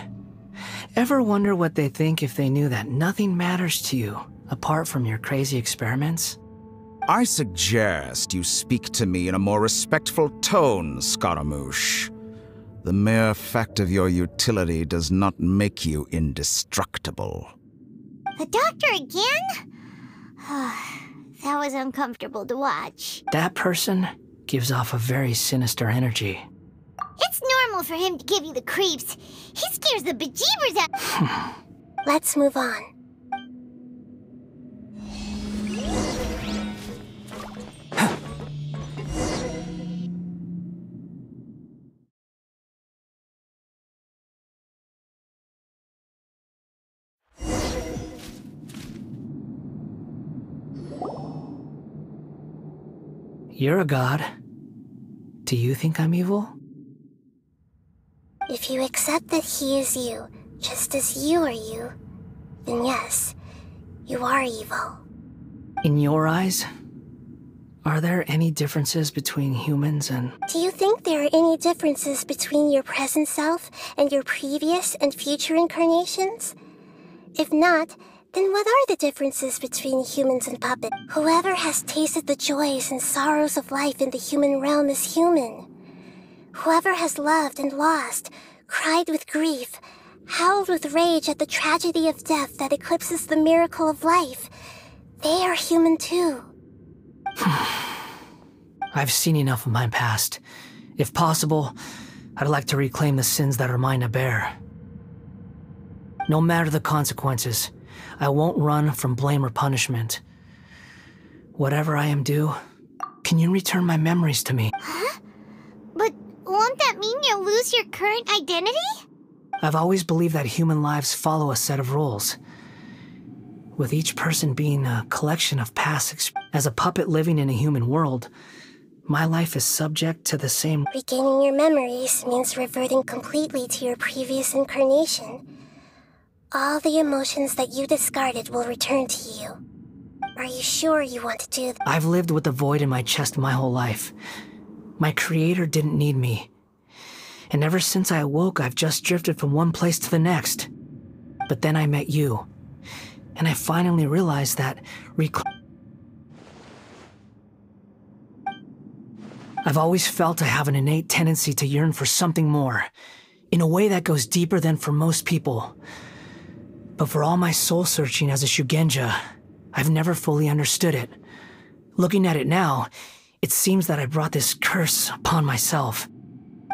Speaker 9: Ever wonder what they think if they knew that nothing matters to you, apart from your crazy experiments?
Speaker 12: I suggest you speak to me in a more respectful tone, Scaramouche. The mere fact of your utility does not make you indestructible.
Speaker 3: The doctor again? That was uncomfortable to watch.
Speaker 9: That person gives off a very sinister energy.
Speaker 3: It's normal for him to give you the creeps. He scares the bejeebers out.
Speaker 6: Let's move on.
Speaker 9: You're a god. Do you think I'm evil?
Speaker 6: If you accept that he is you, just as you are you, then yes, you are evil.
Speaker 9: In your eyes, are there any differences between humans and...
Speaker 6: Do you think there are any differences between your present self and your previous and future incarnations? If not, then what are the differences between humans and puppets? Whoever has tasted the joys and sorrows of life in the human realm is human. Whoever has loved and lost, cried with grief, howled with rage at the tragedy of death that eclipses the miracle of life, they are human too.
Speaker 9: I've seen enough of my past. If possible, I'd like to reclaim the sins that are mine to bear. No matter the consequences, I won't run from blame or punishment. Whatever I am due, can you return my memories to me?
Speaker 3: Huh? But won't that mean you'll lose lose your current identity?
Speaker 9: I've always believed that human lives follow a set of rules, with each person being a collection of past experiences. As a puppet living in a human world, my life is subject to the same.
Speaker 6: Regaining your memories means reverting completely to your previous incarnation. All the emotions that you discarded will return to you. Are you sure you want to do that?
Speaker 9: I've lived with the void in my chest my whole life. My creator didn't need me. And ever since I awoke, I've just drifted from one place to the next. But then I met you. And I finally realized that I've always felt I have an innate tendency to yearn for something more, in a way that goes deeper than for most people. But for all my soul-searching as a Shugenja, I've never fully understood it. Looking at it now, it seems that I brought this curse upon myself.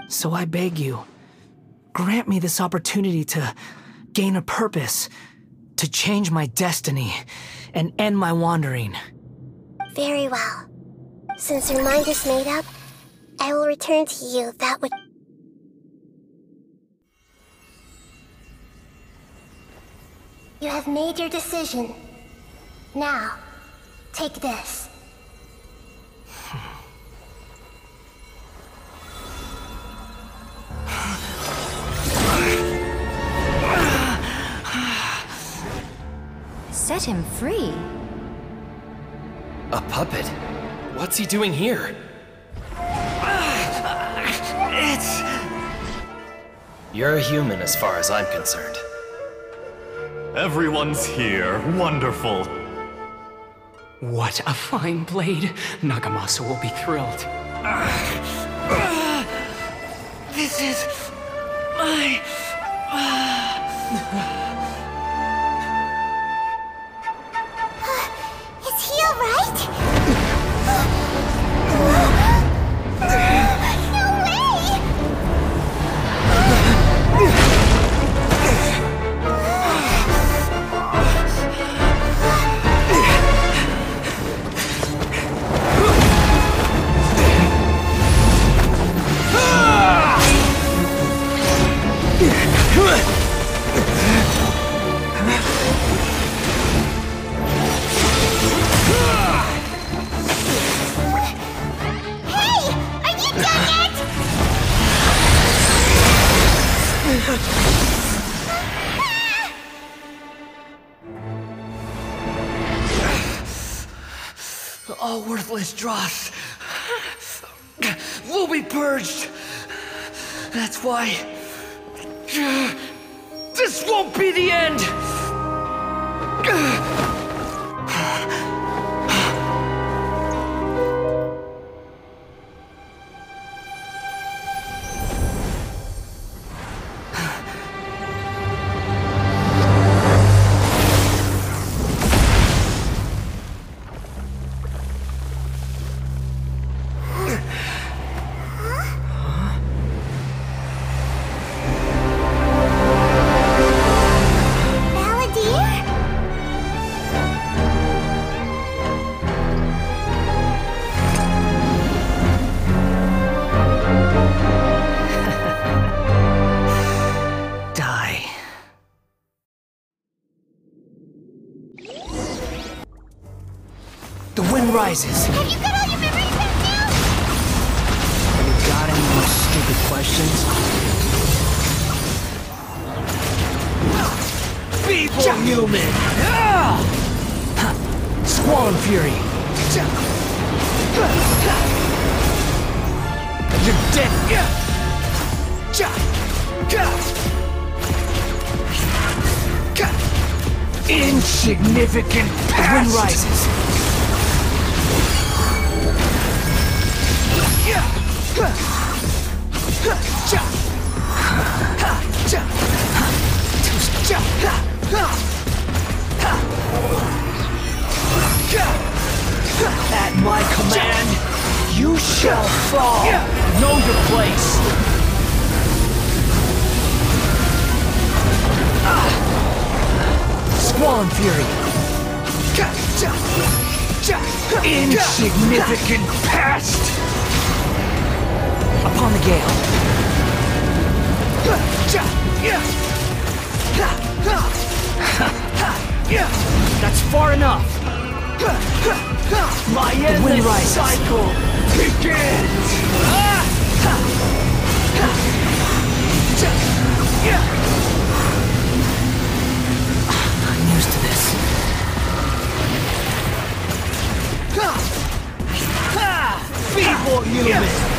Speaker 9: So I beg you, grant me this opportunity to gain a purpose, to change my destiny, and end my wandering.
Speaker 6: Very well. Since your mind is made up, I will return to you that which... You have made your decision. Now, take this.
Speaker 19: Set him free?
Speaker 10: A puppet? What's he doing here? You're a human as far as I'm concerned.
Speaker 17: Everyone's here. Wonderful.
Speaker 13: What a fine blade. Nagamasa will be thrilled.
Speaker 9: This is my...
Speaker 3: Is he alright? No way!
Speaker 9: All worthless dross will be purged. That's why this won't be the end. Rises.
Speaker 3: Have you got all your memories back now?
Speaker 9: Have you got any more stupid questions? Feeble human! Squall Fury! You're dead! Insignificant past! The wind rises. At my command, you shall fall. Know your place. Squall Fury. Insignificant past. Upon the gale. That's far enough! My endless cycle begins! I'm used to this. Feeble human!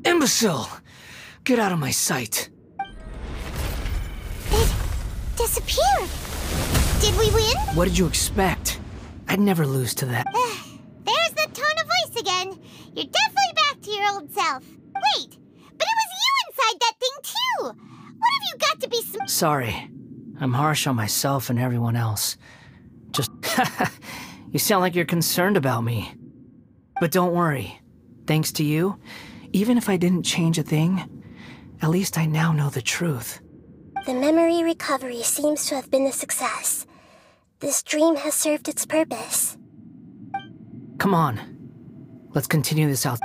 Speaker 9: Imbecile! Get out of my sight.
Speaker 3: It disappeared. Did we win?
Speaker 9: What did you expect? I'd never lose to that.
Speaker 3: There's the tone of voice again. You're definitely back to your old self. Wait, but it was you inside that thing too. What have you got to be
Speaker 9: Sorry. I'm harsh on myself and everyone else. Just... You sound like you're concerned about me. But don't worry. Thanks to you, even if I didn't change a thing, at least I now know the truth.
Speaker 6: The memory recovery seems to have been a success. This dream has served its purpose.
Speaker 9: Come on. Let's continue this out.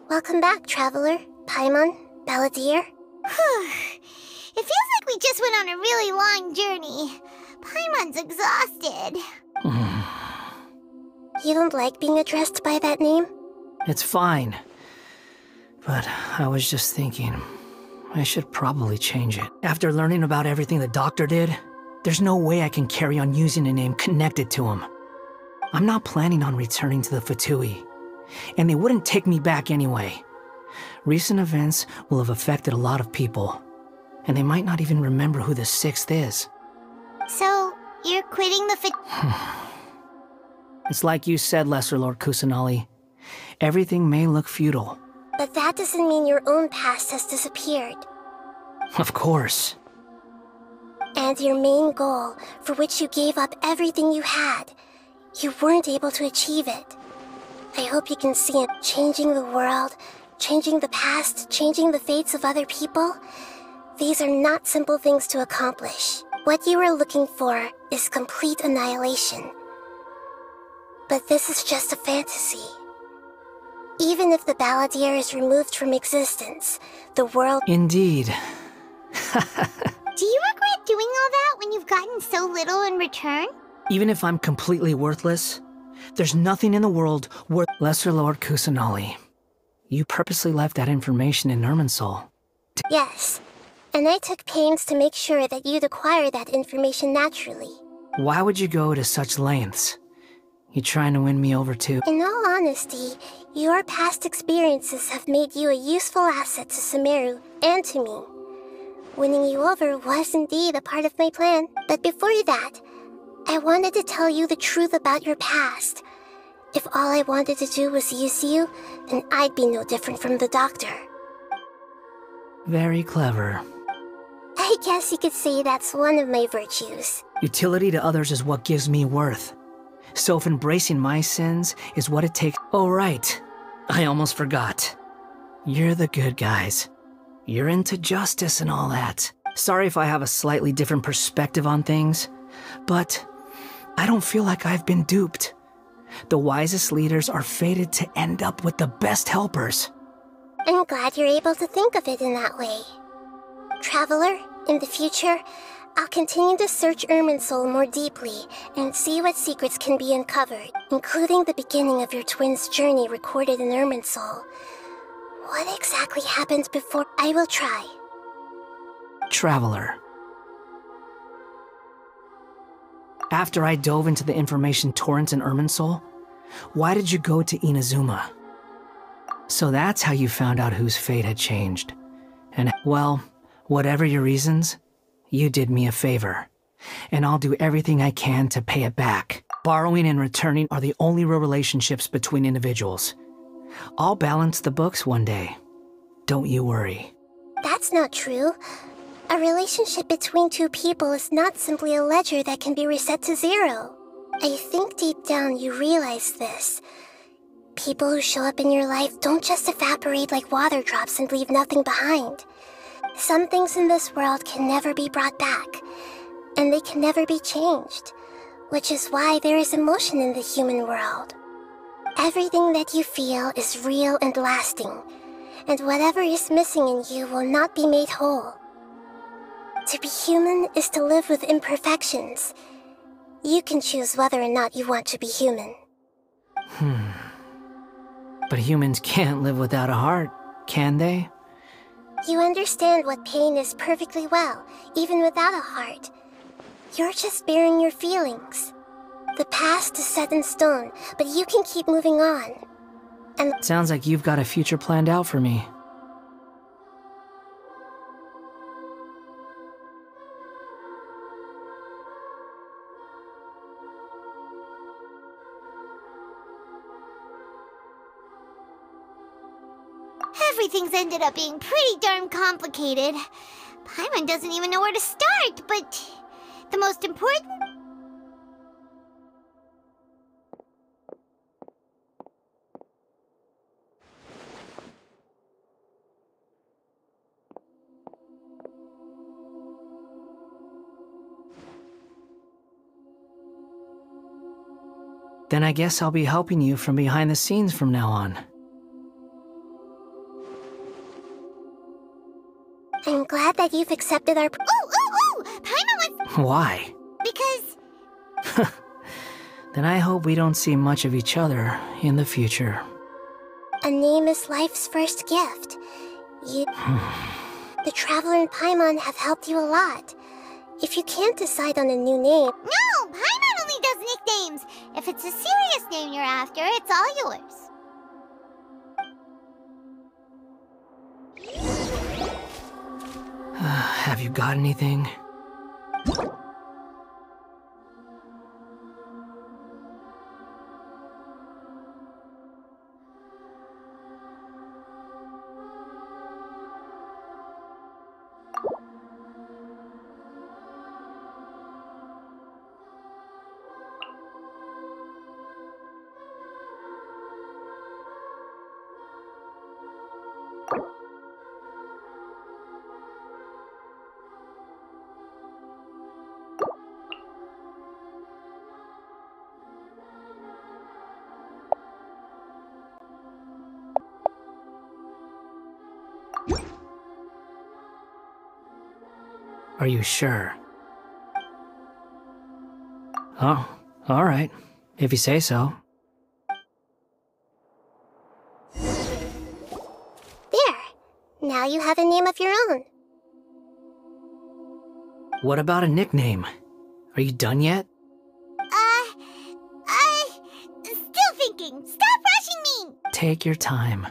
Speaker 6: Welcome back, Traveler, Paimon, Balladeer.
Speaker 3: It feels like we just went on a really long journey. Paimon's exhausted.
Speaker 6: You don't like being addressed by that name?
Speaker 9: It's fine. But I was just thinking, I should probably change it. After learning about everything the doctor did, there's no way I can carry on using a name connected to him. I'm not planning on returning to the Fatui, and they wouldn't take me back anyway. Recent events will have affected a lot of people, and they might not even remember who the 6th is.
Speaker 3: So, you're quitting the
Speaker 9: It's like you said, Lesser Lord Kusanali. Everything may look futile.
Speaker 6: But that doesn't mean your own past has disappeared.
Speaker 9: Of course.
Speaker 6: And your main goal, for which you gave up everything you had, you weren't able to achieve it. I hope you can see it. Changing the world, changing the past, changing the fates of other people. These are not simple things to accomplish. What you are looking for is complete annihilation. But this is just a fantasy. Even if the Balladeer is removed from existence, the world...
Speaker 9: Indeed.
Speaker 3: Do you regret doing all that when you've gotten so little in return?
Speaker 9: Even if I'm completely worthless, there's nothing in the world worth... Lesser Lord Kusanali, you purposely left that information in Irminsul.
Speaker 6: Yes, and I took pains to make sure that you'd acquire that information naturally.
Speaker 9: Why would you go to such lengths? You trying to win me over too?
Speaker 6: In all honesty, your past experiences have made you a useful asset to Sumeru and to me. Winning you over was indeed a part of my plan. But before that, I wanted to tell you the truth about your past. If all I wanted to do was use you, then I'd be no different from the doctor.
Speaker 9: Very clever.
Speaker 6: I guess you could say that's one of my virtues.
Speaker 9: Utility to others is what gives me worth. So if embracing my sins is what it takes... Oh, right. I almost forgot. You're the good guys. You're into justice and all that. Sorry if I have a slightly different perspective on things, but I don't feel like I've been duped. The wisest leaders are fated to end up with the best helpers.
Speaker 6: I'm glad you're able to think of it in that way. Traveler, in the future, I'll continue to search Irminsul more deeply and see what secrets can be uncovered, including the beginning of your twins' journey recorded in Irminsul. What exactly happened before? I will try.
Speaker 9: Traveler. After I dove into the information torrents in Irminsul, why did you go to Inazuma? So that's how you found out whose fate had changed. And, well, whatever your reasons, you did me a favor. And I'll do everything I can to pay it back. Borrowing and returning are the only real relationships between individuals. I'll balance the books one day. Don't you worry.
Speaker 6: That's not true. A relationship between two people is not simply a ledger that can be reset to zero. I think deep down you realize this. People who show up in your life don't just evaporate like water drops and leave nothing behind. Some things in this world can never be brought back, and they can never be changed, which is why there is emotion in the human world. Everything that you feel is real and lasting, and whatever is missing in you will not be made whole. To be human is to live with imperfections. You can choose whether or not you want to be human.
Speaker 9: But humans can't live without a heart, can they?
Speaker 6: You understand what pain is perfectly well, even without a heart. You're just bearing your feelings. The past is set in stone, but you can keep moving on. And
Speaker 9: Sounds like you've got a future planned out for me.
Speaker 3: Everything's ended up being pretty darn complicated. Paimon doesn't even know where to start, but the most important...
Speaker 9: Then I guess I'll be helping you from behind the scenes from now on.
Speaker 6: I'm glad that you've accepted our... Ooh! Paimon wants...
Speaker 9: Why?
Speaker 6: Because...
Speaker 9: Then I hope we don't see much of each other in the future.
Speaker 6: A name is life's first gift. You... The Traveler and Paimon have helped you a lot. If you can't decide on a new name...
Speaker 3: No! Paimon only does nicknames! If it's a serious name you're after, it's all yours.
Speaker 9: Have you got anything? Are you sure? Oh, alright. If you say so.
Speaker 6: There! Now you have a name of your own.
Speaker 9: What about a nickname? Are you done yet?
Speaker 3: Still thinking. Stop rushing me!
Speaker 9: Take your time.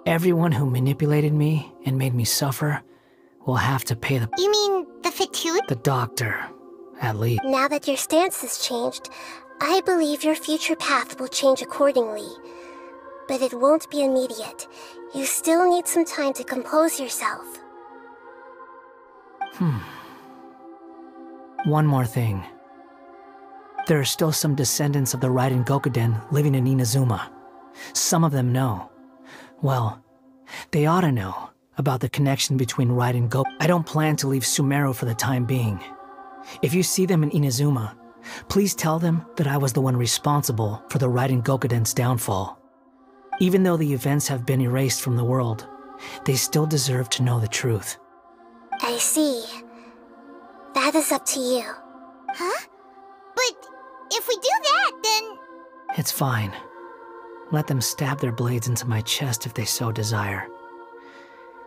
Speaker 9: Everyone who manipulated me and made me suffer will have to pay the...
Speaker 3: You mean the fatigue?
Speaker 9: The doctor, at least.
Speaker 6: Now that your stance has changed, I believe your future path will change accordingly. But it won't be immediate. You still need some time to compose yourself.
Speaker 9: One more thing. There are still some descendants of the Raiden Gokuden living in Inazuma. Some of them know. Well, they ought to know about the connection between Raiden and Goku. I don't plan to leave Sumeru for the time being. If you see them in Inazuma, please tell them that I was the one responsible for the Raiden Gokuden's downfall. Even though the events have been erased from the world, they still deserve to know the truth.
Speaker 6: I see. That is up to you.
Speaker 3: Huh? But if we do that, then...
Speaker 9: It's fine. Let them stab their blades into my chest if they so desire.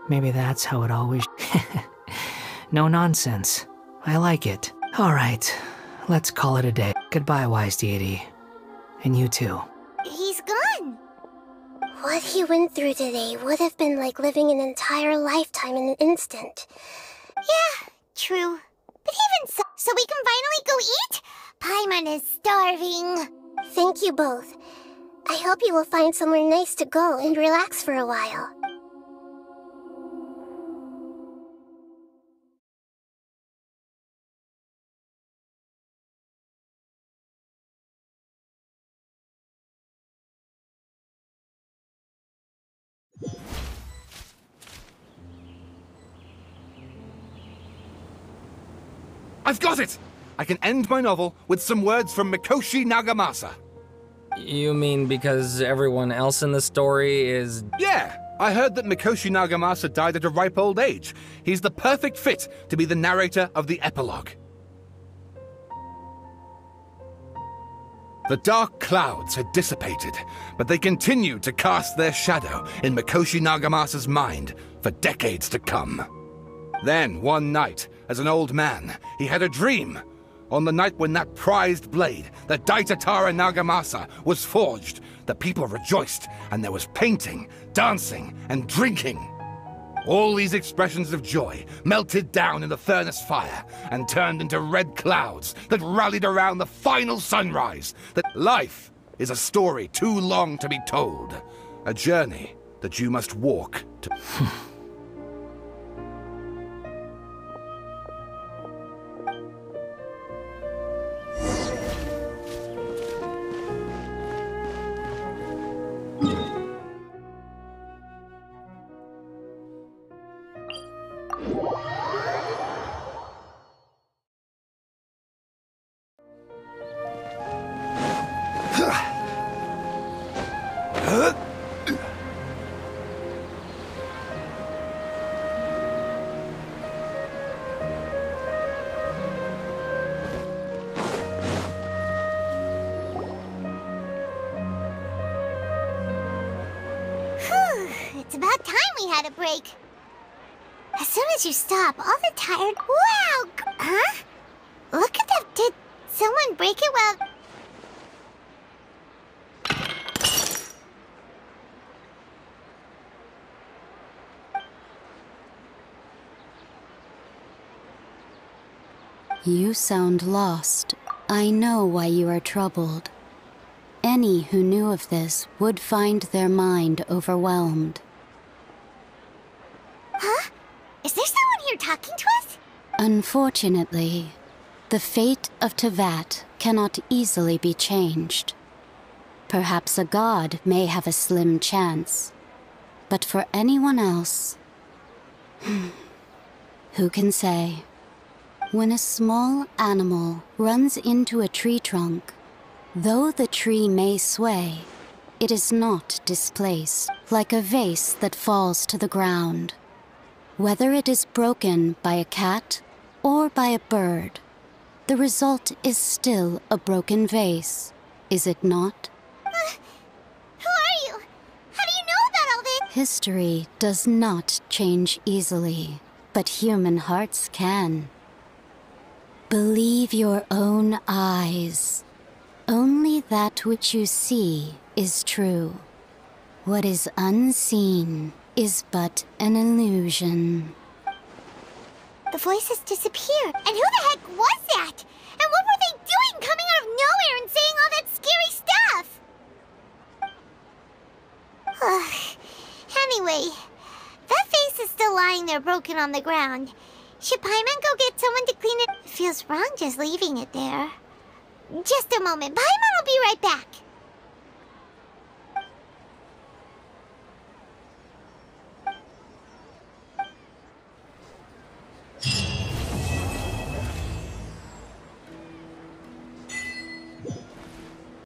Speaker 9: Maybe that's how it always... No nonsense. I like it. Alright, let's call it a day. Goodbye, wise deity. And you too.
Speaker 3: He's gone.
Speaker 6: What he went through today would have been like living an entire lifetime in an instant.
Speaker 3: Yeah, true. But even so... So we can finally go eat? Paimon is starving.
Speaker 6: Thank you both. I hope you will find somewhere nice to go and relax for a while.
Speaker 8: I've got it! I can end my novel with some words from Mikoshi Nagamasa.
Speaker 7: You mean because everyone else in the story is...
Speaker 8: Yeah! I heard that Mikoshi Nagamasa died at a ripe old age. He's the perfect fit to be the narrator of the epilogue. The dark clouds had dissipated, but they continued to cast their shadow in Mikoshi Nagamasa's mind for decades to come. Then, one night, as an old man, he had a dream. On the night when that prized blade, the Daitatara Nagamasa, was forged, the people rejoiced, and there was painting, dancing, and drinking. All these expressions of joy melted down in the furnace fire and turned into red clouds that rallied around the final sunrise. That life is a story too long to be told, a journey that you must walk to...
Speaker 6: It's about time we had a break. As soon as you stop, all the tired... Wow! Huh? Look at that. Did someone break it while...
Speaker 19: You sound lost. I know why you are troubled. Any who knew of this would find their mind overwhelmed.
Speaker 6: Huh? Is there someone here talking to us?
Speaker 19: Unfortunately, the fate of Tevat cannot easily be changed. Perhaps a god may have a slim chance, but for anyone else, who can say? When a small animal runs into a tree trunk, though the tree may sway, it is not displaced, like a vase that falls to the ground. Whether it is broken by a cat or by a bird, the result is still a broken vase, is it not?
Speaker 6: Who are you? How do you know about all this?
Speaker 19: History does not change easily, but human hearts can. Believe your own eyes. Only that which you see is true. What is unseen is but an illusion.
Speaker 6: The voices disappeared. And who the heck was that? And what were they doing coming out of nowhere and saying all that scary stuff? Anyway, that face is still lying there broken on the ground. Should Paimon go get someone to clean it? It feels wrong just leaving it there. Just a moment. Paimon will be right back.